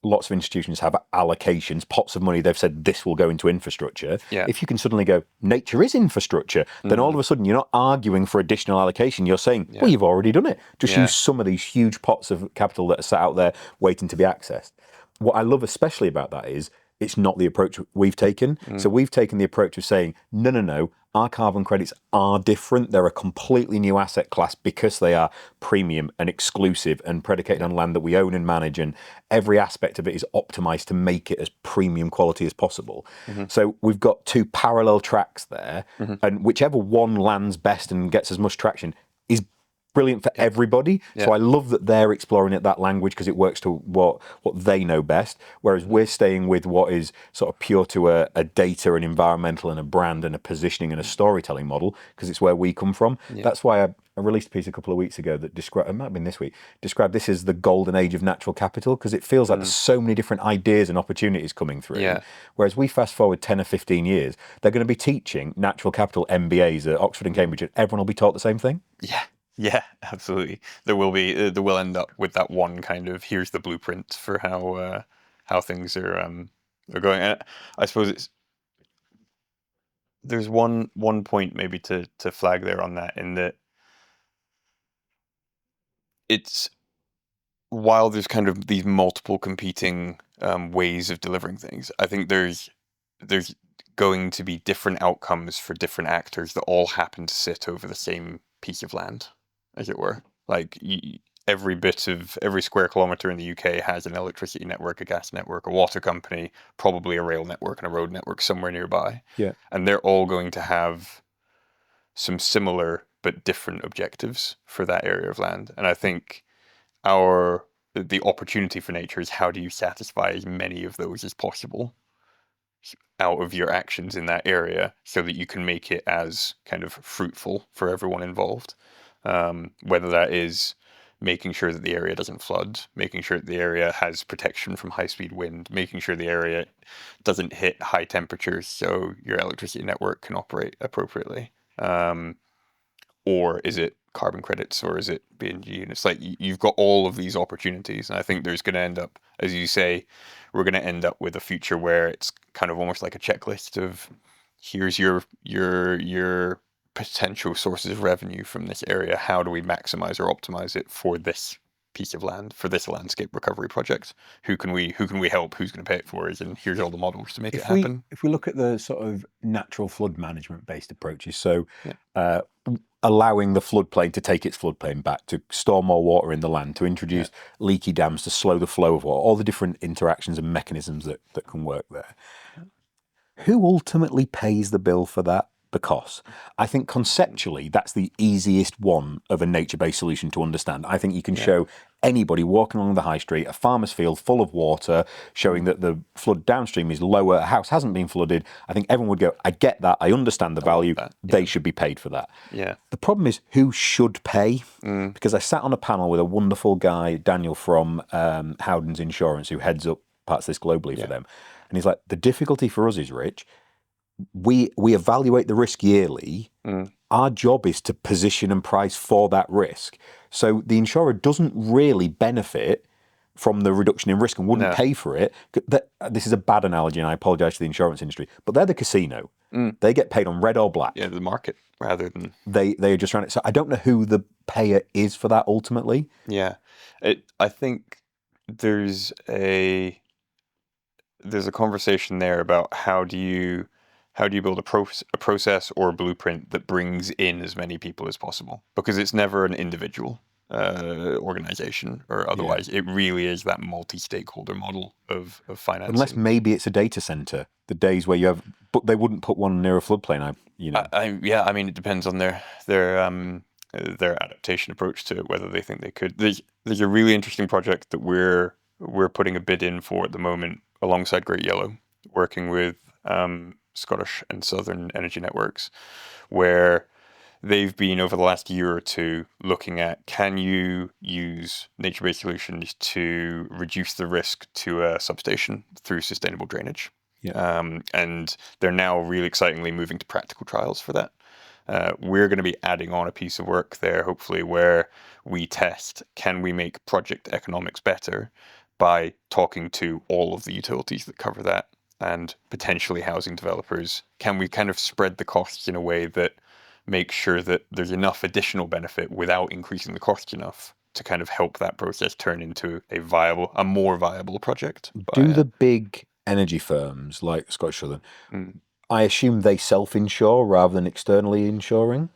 Speaker 2: lots of institutions have allocations, pots of money, they've said this will go into infrastructure. Yeah. If you can suddenly go, nature is infrastructure, then all of a sudden you're not arguing for additional allocation. You're saying, well, you've already done it. Just use some of these huge pots of capital that are sat out there waiting to be accessed. What I love especially about that is it's not the approach we've taken. So we've taken the approach of saying, no, our carbon credits are different. They're a completely new asset class because they are premium and exclusive and predicated on land that we own and manage, and every aspect of it is optimized to make it as premium quality as possible. So we've got two parallel tracks there, and whichever one lands best and gets as much traction is brilliant for everybody. So I love that they're exploring it that language because it works to what they know best. Whereas we're staying with what is sort of pure to a data and environmental and a brand and a positioning and a storytelling model because it's where we come from. That's why I released a piece a couple of weeks ago that described, it might have been this week, described this as the golden age of natural capital because it feels like there's so many different ideas and opportunities coming through. Whereas we fast forward 10 or 15 years, they're going to be teaching natural capital MBAs at Oxford and Cambridge and everyone will be taught the same thing.
Speaker 3: Yeah, absolutely. There will end up with that one kind of here's the blueprint for how things are going. And I suppose there's one point maybe to flag there on that, in that it's, while there's kind of these multiple competing ways of delivering things, I think there's going to be different outcomes for different actors that all happen to sit over the same piece of land, as it were. Like every square kilometre in the UK has an electricity network, a gas network, a water company, probably a rail network and a road network somewhere nearby. And they're all going to have some similar but different objectives for that area of land. And I think the opportunity for nature is how do you satisfy as many of those as possible out of your actions in that area so that you can make it as kind of fruitful for everyone involved. Whether that is making sure that the area doesn't flood, making sure that the area has protection from high-speed wind, making sure the area doesn't hit high temperatures so your electricity network can operate appropriately. Or is it carbon credits, or is it BNG? And it's like you've got all of these opportunities, and I think there's going to end up, as you say, we're going to end up with a future where it's kind of almost like a checklist of here's your potential sources of revenue from this area. How do we maximize or optimize it for this piece of land, for this landscape recovery project? Who can we help? Who's going to pay it for us? And here's all the models to make it happen.
Speaker 2: If we look at the sort of natural flood management based approaches, so allowing the floodplain to take its floodplain back, to store more water in the land, to introduce leaky dams to slow the flow of water, all the different interactions and mechanisms that can work there. Who ultimately pays the bill for that? The cost. I think conceptually that's the easiest one of a nature-based solution to understand. I think you can show anybody walking along the high street a farmer's field full of water, showing that the flood downstream is lower, a house hasn't been flooded. I think everyone would go, I get that, I understand the value, they should be paid for that. The problem is who should pay? Because I sat on a panel with a wonderful guy, Daniel from Howden's Insurance, who heads up parts of this globally for them. And he's like, the difficulty for us is, Rich, we evaluate the risk yearly. Our job is to position and price for that risk. So the insurer doesn't really benefit from the reduction in risk and wouldn't pay for it. This is a bad analogy, and I apologise to the insurance industry, but they're the casino. They get paid on red or black.
Speaker 3: Yeah, the market rather than
Speaker 2: they are just running it. So I don't know who the payer is for that ultimately.
Speaker 3: Yeah, I think there's a conversation there about how do you build a process or a blueprint that brings in as many people as possible, because it's never an individual organization or otherwise. It really is that multi-stakeholder model of financing.
Speaker 2: Unless maybe it's a data center, the days where you have, but they wouldn't put one near a floodplain.
Speaker 3: I mean, it depends on their adaptation approach to it, whether they think they could. There's a really interesting project that we're putting a bid in for at the moment alongside Great Yellow, working with Scottish and Southern energy networks, where they've been over the last year or two looking at, can you use nature-based solutions to reduce the risk to a substation through sustainable drainage? And they're now really excitingly moving to practical trials for that. We're going to be adding on a piece of work there, hopefully, where we test, can we make project economics better by talking to all of the utilities that cover that and potentially housing developers? Can we kind of spread the costs in a way that makes sure that there's enough additional benefit without increasing the cost enough to kind of help that process turn into a more viable project?
Speaker 2: Do the big energy firms like Scottish Southern, I assume they self-insure rather than externally insuring.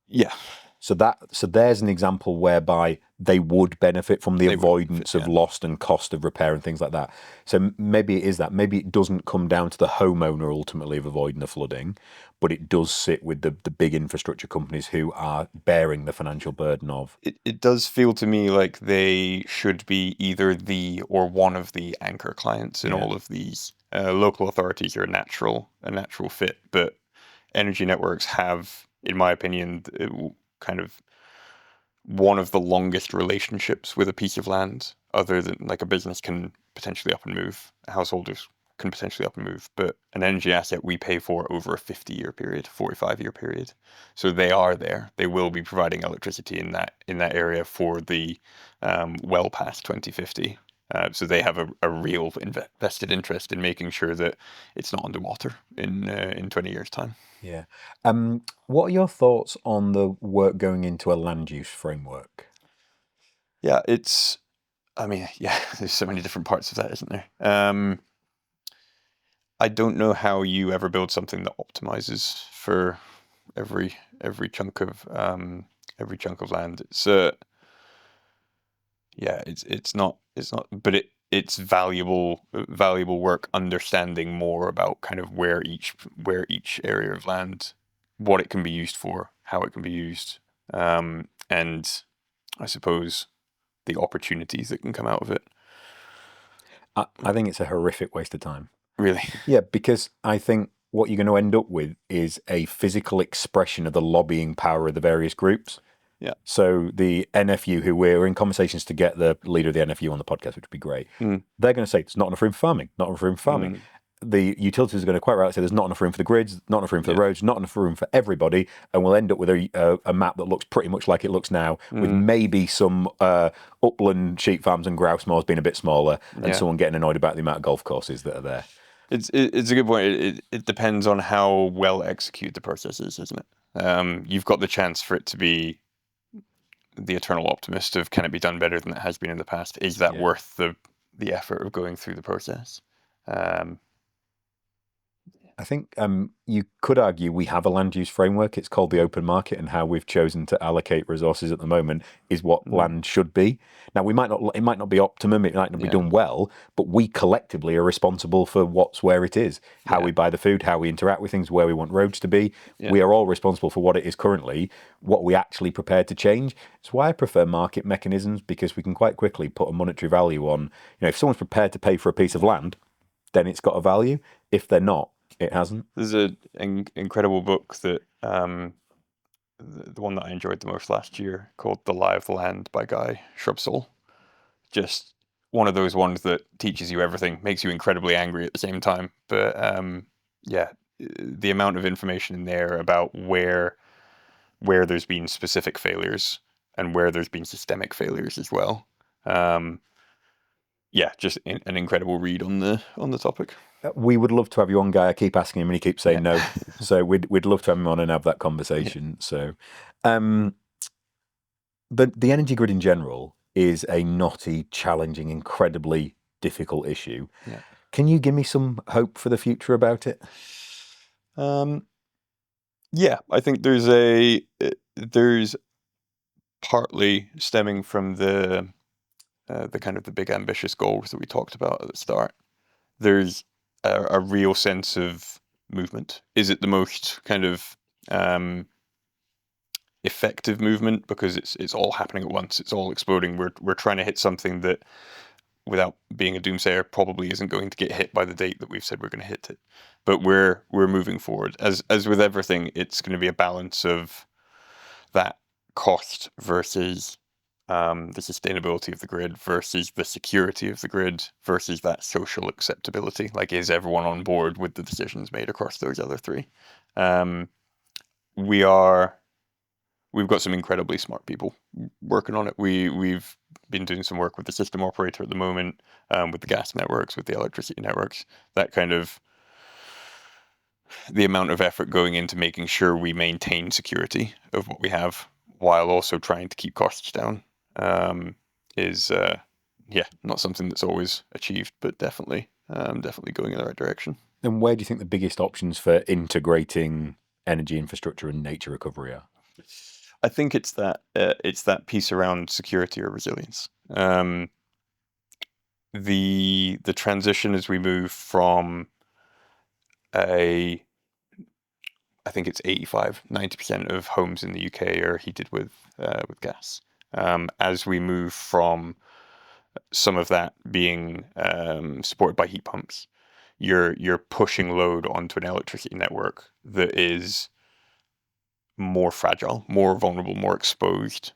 Speaker 3: Yeah.
Speaker 2: So there's an example whereby they would benefit from the
Speaker 3: They would
Speaker 2: avoidance
Speaker 3: benefit,
Speaker 2: of loss and cost of repair and things like that. So maybe it is that. Maybe it doesn't come down to the homeowner ultimately of avoiding the flooding, but it does sit with the big infrastructure companies who are bearing the financial burden of.
Speaker 3: It does feel to me like they should be either the or one of the anchor clients in all of these. Local authorities are a natural fit, but energy networks have, in my opinion, kind of one of the longest relationships with a piece of land, other than like a business can potentially up and move, householders can potentially up and move, but an energy asset we pay for over a 50-year period, 45-year period. So they are there. They will be providing electricity in that area for the well past 2050. So they have a real vested interest in making sure that it's not underwater in 20 years' time.
Speaker 2: Yeah. What are your thoughts on the work going into a land use framework?
Speaker 3: Yeah, there's so many different parts of that, isn't there? I don't know how you ever build something that optimizes for every chunk of land. But it's valuable work understanding more about kind of where each area of land, what it can be used for, how it can be used, and I suppose the opportunities that can come out of it.
Speaker 2: I think it's a horrific waste of time.
Speaker 3: Really?
Speaker 2: Yeah, because I think what you're going to end up with is a physical expression of the lobbying power of the various groups.
Speaker 3: Yeah.
Speaker 2: So the NFU, who we're in conversations to get the leader of the NFU on the podcast, which would be great, they're going to say there's not enough room for farming, not enough room for farming. The utilities are going to quite rightly say there's not enough room for the grids, not enough room for the roads, not enough room for everybody, and we'll end up with a map that looks pretty much like it looks now, with maybe some upland sheep farms and grouse moors being a bit smaller, and someone getting annoyed about the amount of golf courses that are there.
Speaker 3: It's a good point. It depends on how well executed the process is, isn't it? You've got the chance for it to be the eternal optimist of can it be done better than it has been in the past? Is that worth the effort of going through the process?
Speaker 2: I think you could argue we have a land use framework. It's called the open market, and how we've chosen to allocate resources at the moment is what land should be. Now, it might not be optimum, it might not be done well, but we collectively are responsible for what's where it is, how we buy the food, how we interact with things, where we want roads to be. We are all responsible for what it is currently, what we actually prepared to change. It's why I prefer market mechanisms, because we can quite quickly put a monetary value on, if someone's prepared to pay for a piece of land, then it's got a value. If they're not, it hasn't.
Speaker 3: There's an incredible book that the one that I enjoyed the most last year, called The Lie of the Land by Guy Shrubsole. Just one of those ones that teaches you everything, makes you incredibly angry at the same time. But the amount of information in there about where there's been specific failures and where there's been systemic failures as well. Just an incredible read on the topic.
Speaker 2: We would love to have you on, Guy. I keep asking him and he keeps saying no. So we'd love to have him on and have that conversation. So the energy grid in general is a knotty, challenging, incredibly difficult issue.
Speaker 3: Yeah.
Speaker 2: Can you give me some hope for the future about it?
Speaker 3: I think there's partly stemming from the kind of the big ambitious goals that we talked about at the start. There's a real sense of movement. Is it the most kind of effective movement because it's all happening at once? It's all exploding. We're trying to hit something that, without being a doomsayer, probably isn't going to get hit by the date that we've said we're going to hit it. But we're moving forward. As with everything, it's going to be a balance of that cost versus the sustainability of the grid versus the security of the grid versus that social acceptability. Like, is everyone on board with the decisions made across those other three? We've got some incredibly smart people working on it. We've been doing some work with the system operator at the moment, with the gas networks, with the electricity networks, that kind of the amount of effort going into making sure we maintain security of what we have while also trying to keep costs down is not something that's always achieved, but definitely going in the right direction.
Speaker 2: And where do you think the biggest options for integrating energy infrastructure and nature recovery are?
Speaker 3: I think it's that piece around security or resilience. The transition as we move from I think it's 85-90% of homes in the UK are heated with gas. As we move from some of that being supported by heat pumps, you're pushing load onto an electricity network that is more fragile, more vulnerable, more exposed,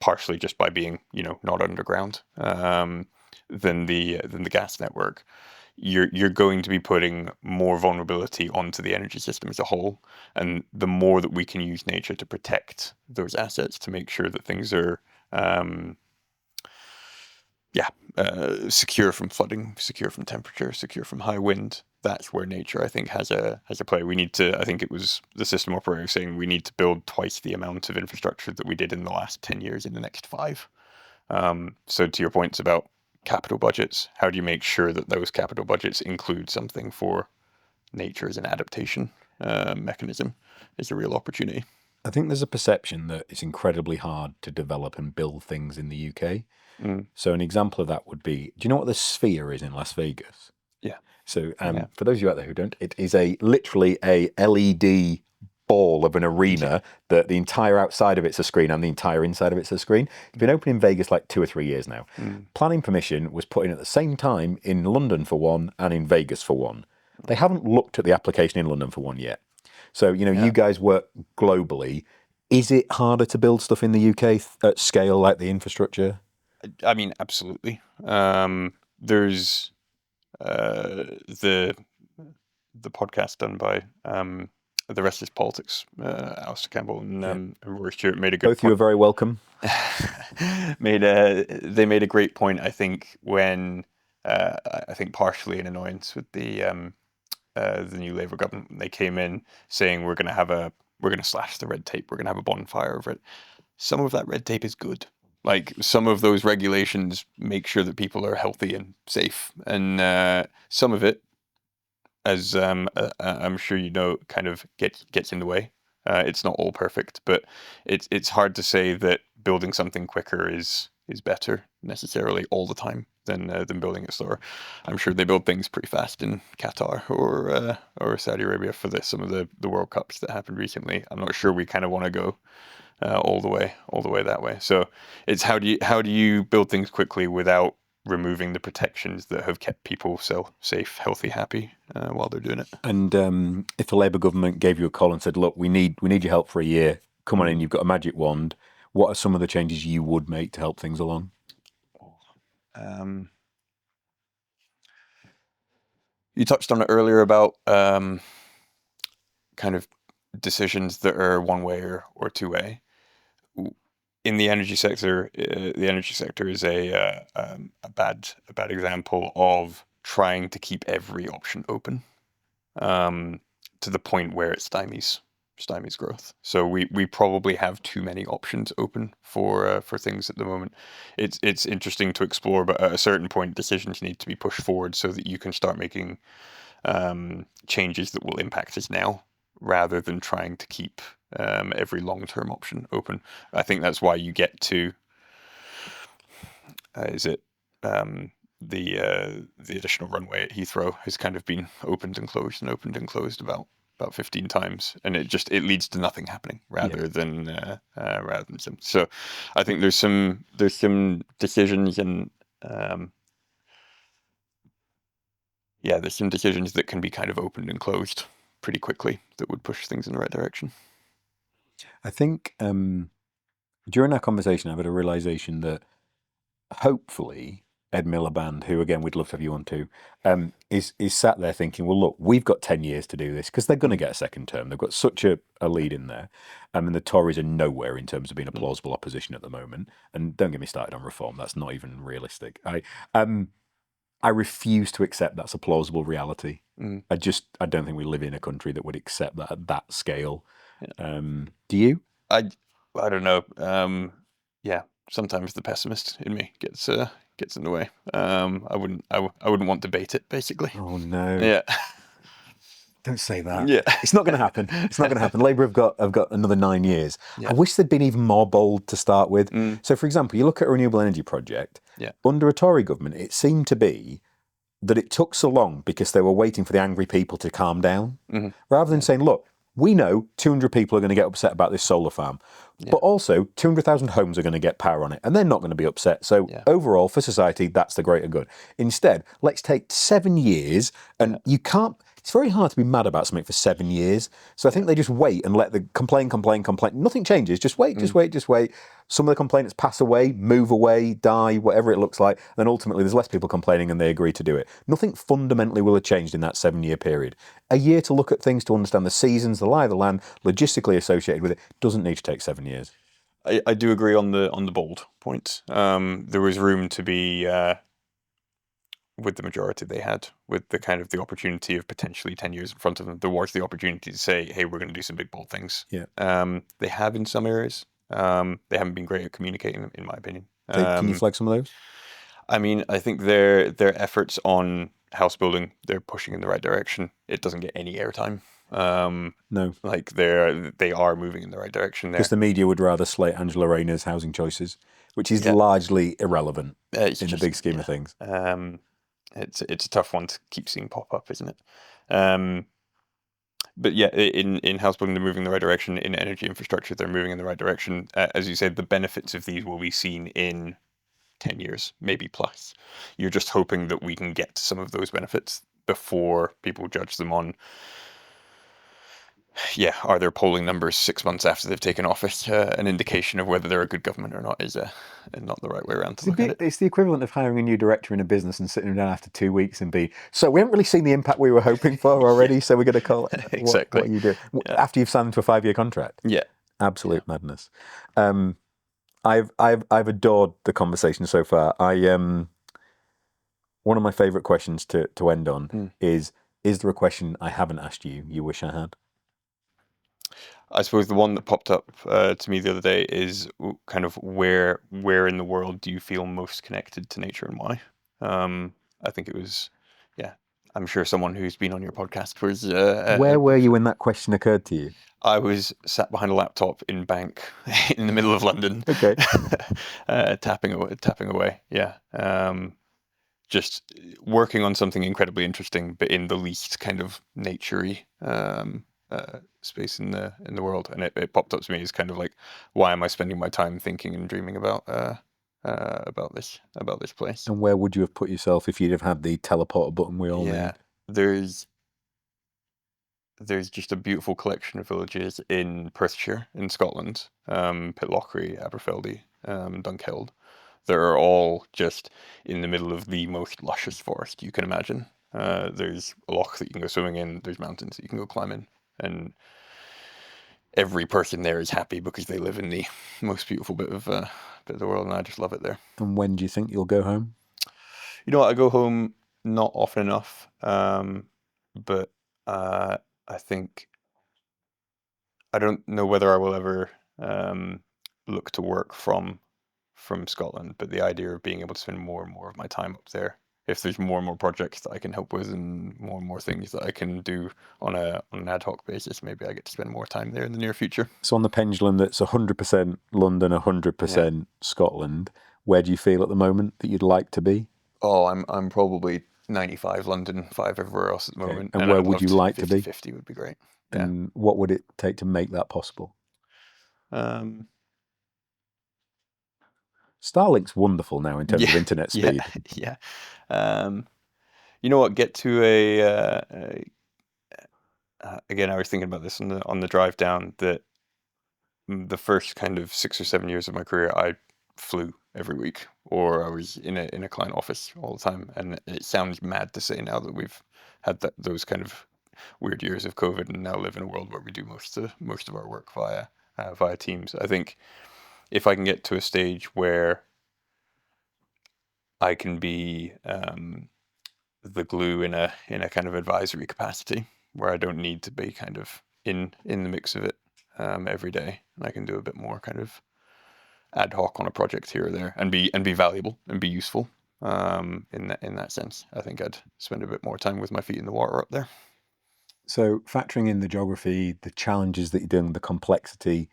Speaker 3: partially just by being not underground than the gas network. You're going to be putting more vulnerability onto the energy system as a whole, and the more that we can use nature to protect those assets to make sure that things are secure from flooding, secure from temperature, secure from high wind. That's where nature, I think, has a play. We need to. I think it was the system operator saying we need to build twice the amount of infrastructure that we did in the last 10 years in the next 5. So to your points about capital budgets, how do you make sure that those capital budgets include something for nature as an adaptation mechanism is a real opportunity.
Speaker 2: I think there's a perception that it's incredibly hard to develop and build things in the UK. So an example of that would be, do you know what the Sphere is in Las Vegas?
Speaker 3: Yeah.
Speaker 2: So for those of you out there who don't, it is literally a LED ball of an arena that the entire outside of it's a screen and the entire inside of it's a screen. It's been open in Vegas like 2 or 3 years now. Planning permission was put in at the same time in London for one and in Vegas for one. They haven't looked at the application in London for one yet. So, you guys work globally. Is it harder to build stuff in the UK at scale like the infrastructure?
Speaker 3: I mean, absolutely. There's the podcast done by The Rest is Politics, Alistair Campbell and Rory Stewart made a good
Speaker 2: Both you are very welcome.
Speaker 3: They made a great point, I think, when I think partially in annoyance with the new Labour government, when they came in saying we're going to slash the red tape, we're going to have a bonfire over it. Some of that red tape is good. Like some of those regulations make sure that people are healthy and safe, and some of it, as I'm sure you know, kind of gets in the way. It's not all perfect, but it's hard to say that building something quicker is better necessarily all the time than building it slower. I'm sure they build things pretty fast in Qatar or Saudi Arabia for some of the World Cups that happened recently. I'm not sure we kind of want to go all the way that way. So it's how do you build things quickly without removing the protections that have kept people so safe, healthy, happy while they're doing it.
Speaker 2: And if the Labour government gave you a call and said, "Look, we need your help for a year. Come on in. You've got a magic wand." What are some of the changes you would make to help things along?
Speaker 3: You touched on it earlier about kind of decisions that are one way or two way. In the energy sector, is a bad example of trying to keep every option open to the point where it stymies growth. So we probably have too many options open for things at the moment. It's interesting to explore, but at a certain point, decisions need to be pushed forward so that you can start making changes that will impact us now, rather than trying to keep every long-term option open. I think that's why you get to the additional runway at Heathrow has kind of been opened and closed about 15 times, and it leads to nothing happening rather than some. So I think there's some decisions and there's some decisions that can be kind of opened and closed pretty quickly that would push things in the right direction.
Speaker 2: I think during our conversation, I've had a realization that hopefully Ed Miliband, who again we'd love to have you on too, is sat there thinking, well, look, we've got 10 years to do this because they're going to get a second term. They've got such a lead in there. And the Tories are nowhere in terms of being a plausible opposition at the moment. And don't get me started on reform. That's not even realistic. I refuse to accept that's a plausible reality. I don't think we live in a country that would accept that at that scale. Do you?
Speaker 3: I don't know. Sometimes the pessimist in me gets in the way. I wouldn't want to bait it, basically.
Speaker 2: Oh no.
Speaker 3: Yeah.
Speaker 2: Don't say that.
Speaker 3: Yeah.
Speaker 2: It's not going to happen. It's not going to happen. Labour have got another 9 years.
Speaker 3: Yeah.
Speaker 2: I wish they'd been even more bold to start with.
Speaker 3: Mm.
Speaker 2: So, for example, you look at a renewable energy project.
Speaker 3: Yeah.
Speaker 2: Under a Tory government, it seemed to be that it took so long because they were waiting for the angry people to calm down, rather than saying, look, we know 200 people are going to get upset about this solar farm, but also 200,000 homes are going to get power on it, and they're not going to be upset. So overall, for society, that's the greater good. Instead, let's take 7 years, and you can't. It's very hard to be mad about something for 7 years. So I think they just wait and let the complain. Nothing changes. Just wait. Some of the complainants pass away, move away, die, whatever it looks like. Then ultimately there's less people complaining and they agree to do it. Nothing fundamentally will have changed in that 7-year period. A year to look at things, to understand the seasons, the lie of the land, logistically associated with it, doesn't need to take 7 years.
Speaker 3: I do agree on the bold point. There was room to be with the majority they had, with the kind of the opportunity of potentially 10 years in front of them. There was the opportunity to say, hey, we're going to do some big bold things.
Speaker 2: Yeah.
Speaker 3: They have in some areas. They haven't been great at communicating, in my opinion.
Speaker 2: Can you flag some of those?
Speaker 3: I mean, I think their efforts on house building, they're pushing in the right direction. It doesn't get any airtime.
Speaker 2: No.
Speaker 3: Like they are moving in the right direction there.
Speaker 2: Because the media would rather slate Angela Rayner's housing choices, which is largely irrelevant in the big scheme of things.
Speaker 3: It's a tough one to keep seeing pop up, isn't it? But yeah, in house building, they're moving in the right direction. In energy infrastructure, they're moving in the right direction. As you said, the benefits of these will be seen in 10 years, maybe plus. You're just hoping that we can get to some of those benefits before people judge them on, are their polling numbers 6 months after they've taken office an indication of whether they're a good government or not, is not the right way around to look at it.
Speaker 2: It's the equivalent of hiring a new director in a business and sitting down after 2 weeks and so we haven't really seen the impact we were hoping for already, so we're going to call it.
Speaker 3: Exactly.
Speaker 2: What you do after you've signed into a 5-year contract.
Speaker 3: Yeah.
Speaker 2: Absolute madness. I've adored the conversation so far. One of my favourite questions to end on is there a question I haven't asked you wish I had?
Speaker 3: I suppose the one that popped up to me the other day is kind of where in the world do you feel most connected to nature and why? I think it was, I'm sure someone who's been on your podcast was...
Speaker 2: where were you when that question occurred to you?
Speaker 3: I was sat behind a laptop in Bank in the middle of London.
Speaker 2: Okay.
Speaker 3: tapping away. Yeah. Just working on something incredibly interesting, but in the least kind of nature-y space in the world. And it popped up to me as kind of like, why am I spending my time thinking and dreaming about this place?
Speaker 2: And where would you have put yourself if you'd have had the teleporter button we all need?
Speaker 3: There's just a beautiful collection of villages in Perthshire in Scotland, Pitlochry, Aberfeldy, Dunkeld. They're all just in the middle of the most luscious forest you can imagine. There's a loch that you can go swimming in. There's mountains that you can go climbing, and every person there is happy because they live in the most beautiful bit of the world, and I just love it there.
Speaker 2: And when do you think you'll go home?
Speaker 3: You know what? I go home not often enough, but I think I don't know whether I will ever look to work from Scotland, but the idea of being able to spend more and more of my time up there, if there's more and more projects that I can help with and more things that I can do on an ad hoc basis, maybe I get to spend more time there in the near future.
Speaker 2: So on the pendulum that's 100% London, 100% Scotland, where do you feel at the moment that you'd like to be?
Speaker 3: Oh, I'm probably 95 London, 5 everywhere else at the moment.
Speaker 2: And where would you like to be?
Speaker 3: 50 would be great.
Speaker 2: And what would it take to make that possible? Starlink's wonderful now in terms of internet speed.
Speaker 3: Yeah. You know what? Get to again, I was thinking about this on the drive down, that the first kind of 6 or 7 years of my career, I flew every week, or I was in a client office all the time. And it sounds mad to say now that we've had those kind of weird years of COVID and now live in a world where we do most of our work via Teams. I think if I can get to a stage where I can be the glue in a kind of advisory capacity, where I don't need to be kind of in the mix of it every day, and I can do a bit more kind of ad hoc on a project here or there, and be valuable and be useful in that sense, I think I'd spend a bit more time with my feet in the water up there.
Speaker 2: So factoring in the geography, the challenges that you're doing, the complexity,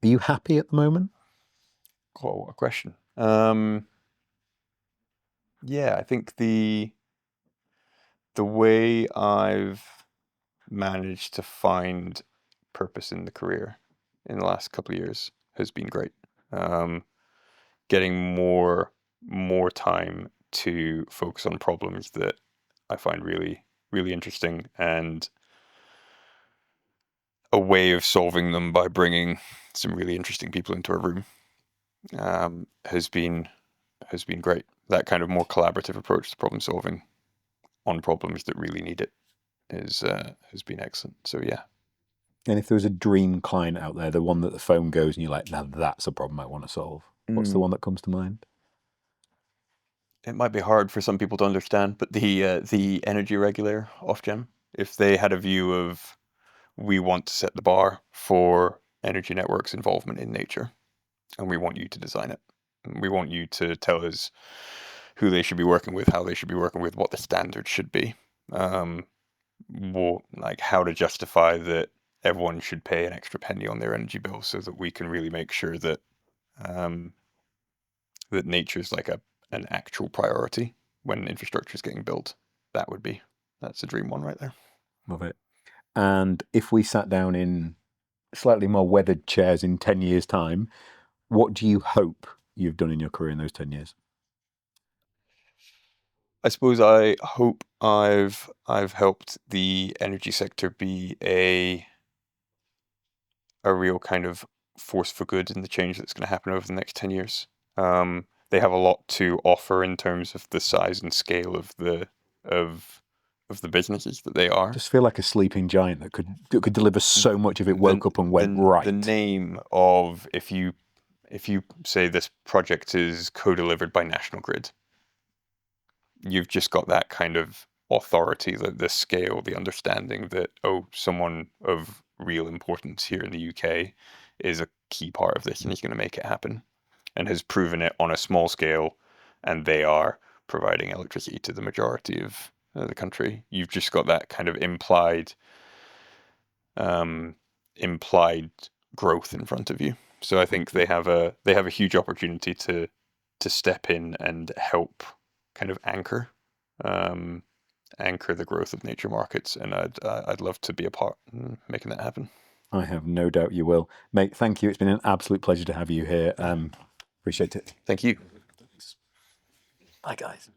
Speaker 2: are you happy at the moment?
Speaker 3: Oh, what a question. Yeah, I think the way I've managed to find purpose in the career in the last couple of years has been great. Getting more time to focus on problems that I find really, really interesting, and a way of solving them by bringing some really interesting people into a room has been great. That kind of more collaborative approach to problem solving on problems that really need it has been excellent. So yeah.
Speaker 2: And if there was a dream client out there, the one that the phone goes and you're like, now that's a problem I want to solve, what's the one that comes to mind?
Speaker 3: It might be hard for some people to understand, but the energy regulator Ofgem, if they had a view of, we want to set the bar for energy networks involvement in nature, and we want you to design it. We want you to tell us who they should be working with, how they should be working with, what the standards should be, like how to justify that everyone should pay an extra penny on their energy bill, so that we can really make sure that that nature is like an actual priority when infrastructure is getting built. That's a dream one right there.
Speaker 2: Love it. And if we sat down in slightly more weathered chairs in 10 years' time, what do you hope you've done in your career in those 10 years?
Speaker 3: I suppose I hope I've helped the energy sector be a real kind of force for good in the change that's going to happen over the next 10 years. They have a lot to offer in terms of the size and scale of the businesses that they are.
Speaker 2: Just feel like a sleeping giant that could deliver so much if it woke up and went right.
Speaker 3: The name of, if you say this project is co-delivered by National Grid, you've just got that kind of authority, the scale, the understanding that, oh, someone of real importance here in the UK is a key part of this and is going to make it happen, and has proven it on a small scale, and they are providing electricity to the majority of the country. You've just got that kind of implied growth in front of you. So I think they have a huge opportunity to step in and help kind of anchor the growth of nature markets, and I'd love to be a part in making that happen.
Speaker 2: I have no doubt you will. Mate, thank you. It's been an absolute pleasure to have you here. Appreciate it.
Speaker 3: Thank you.
Speaker 2: Bye, guys.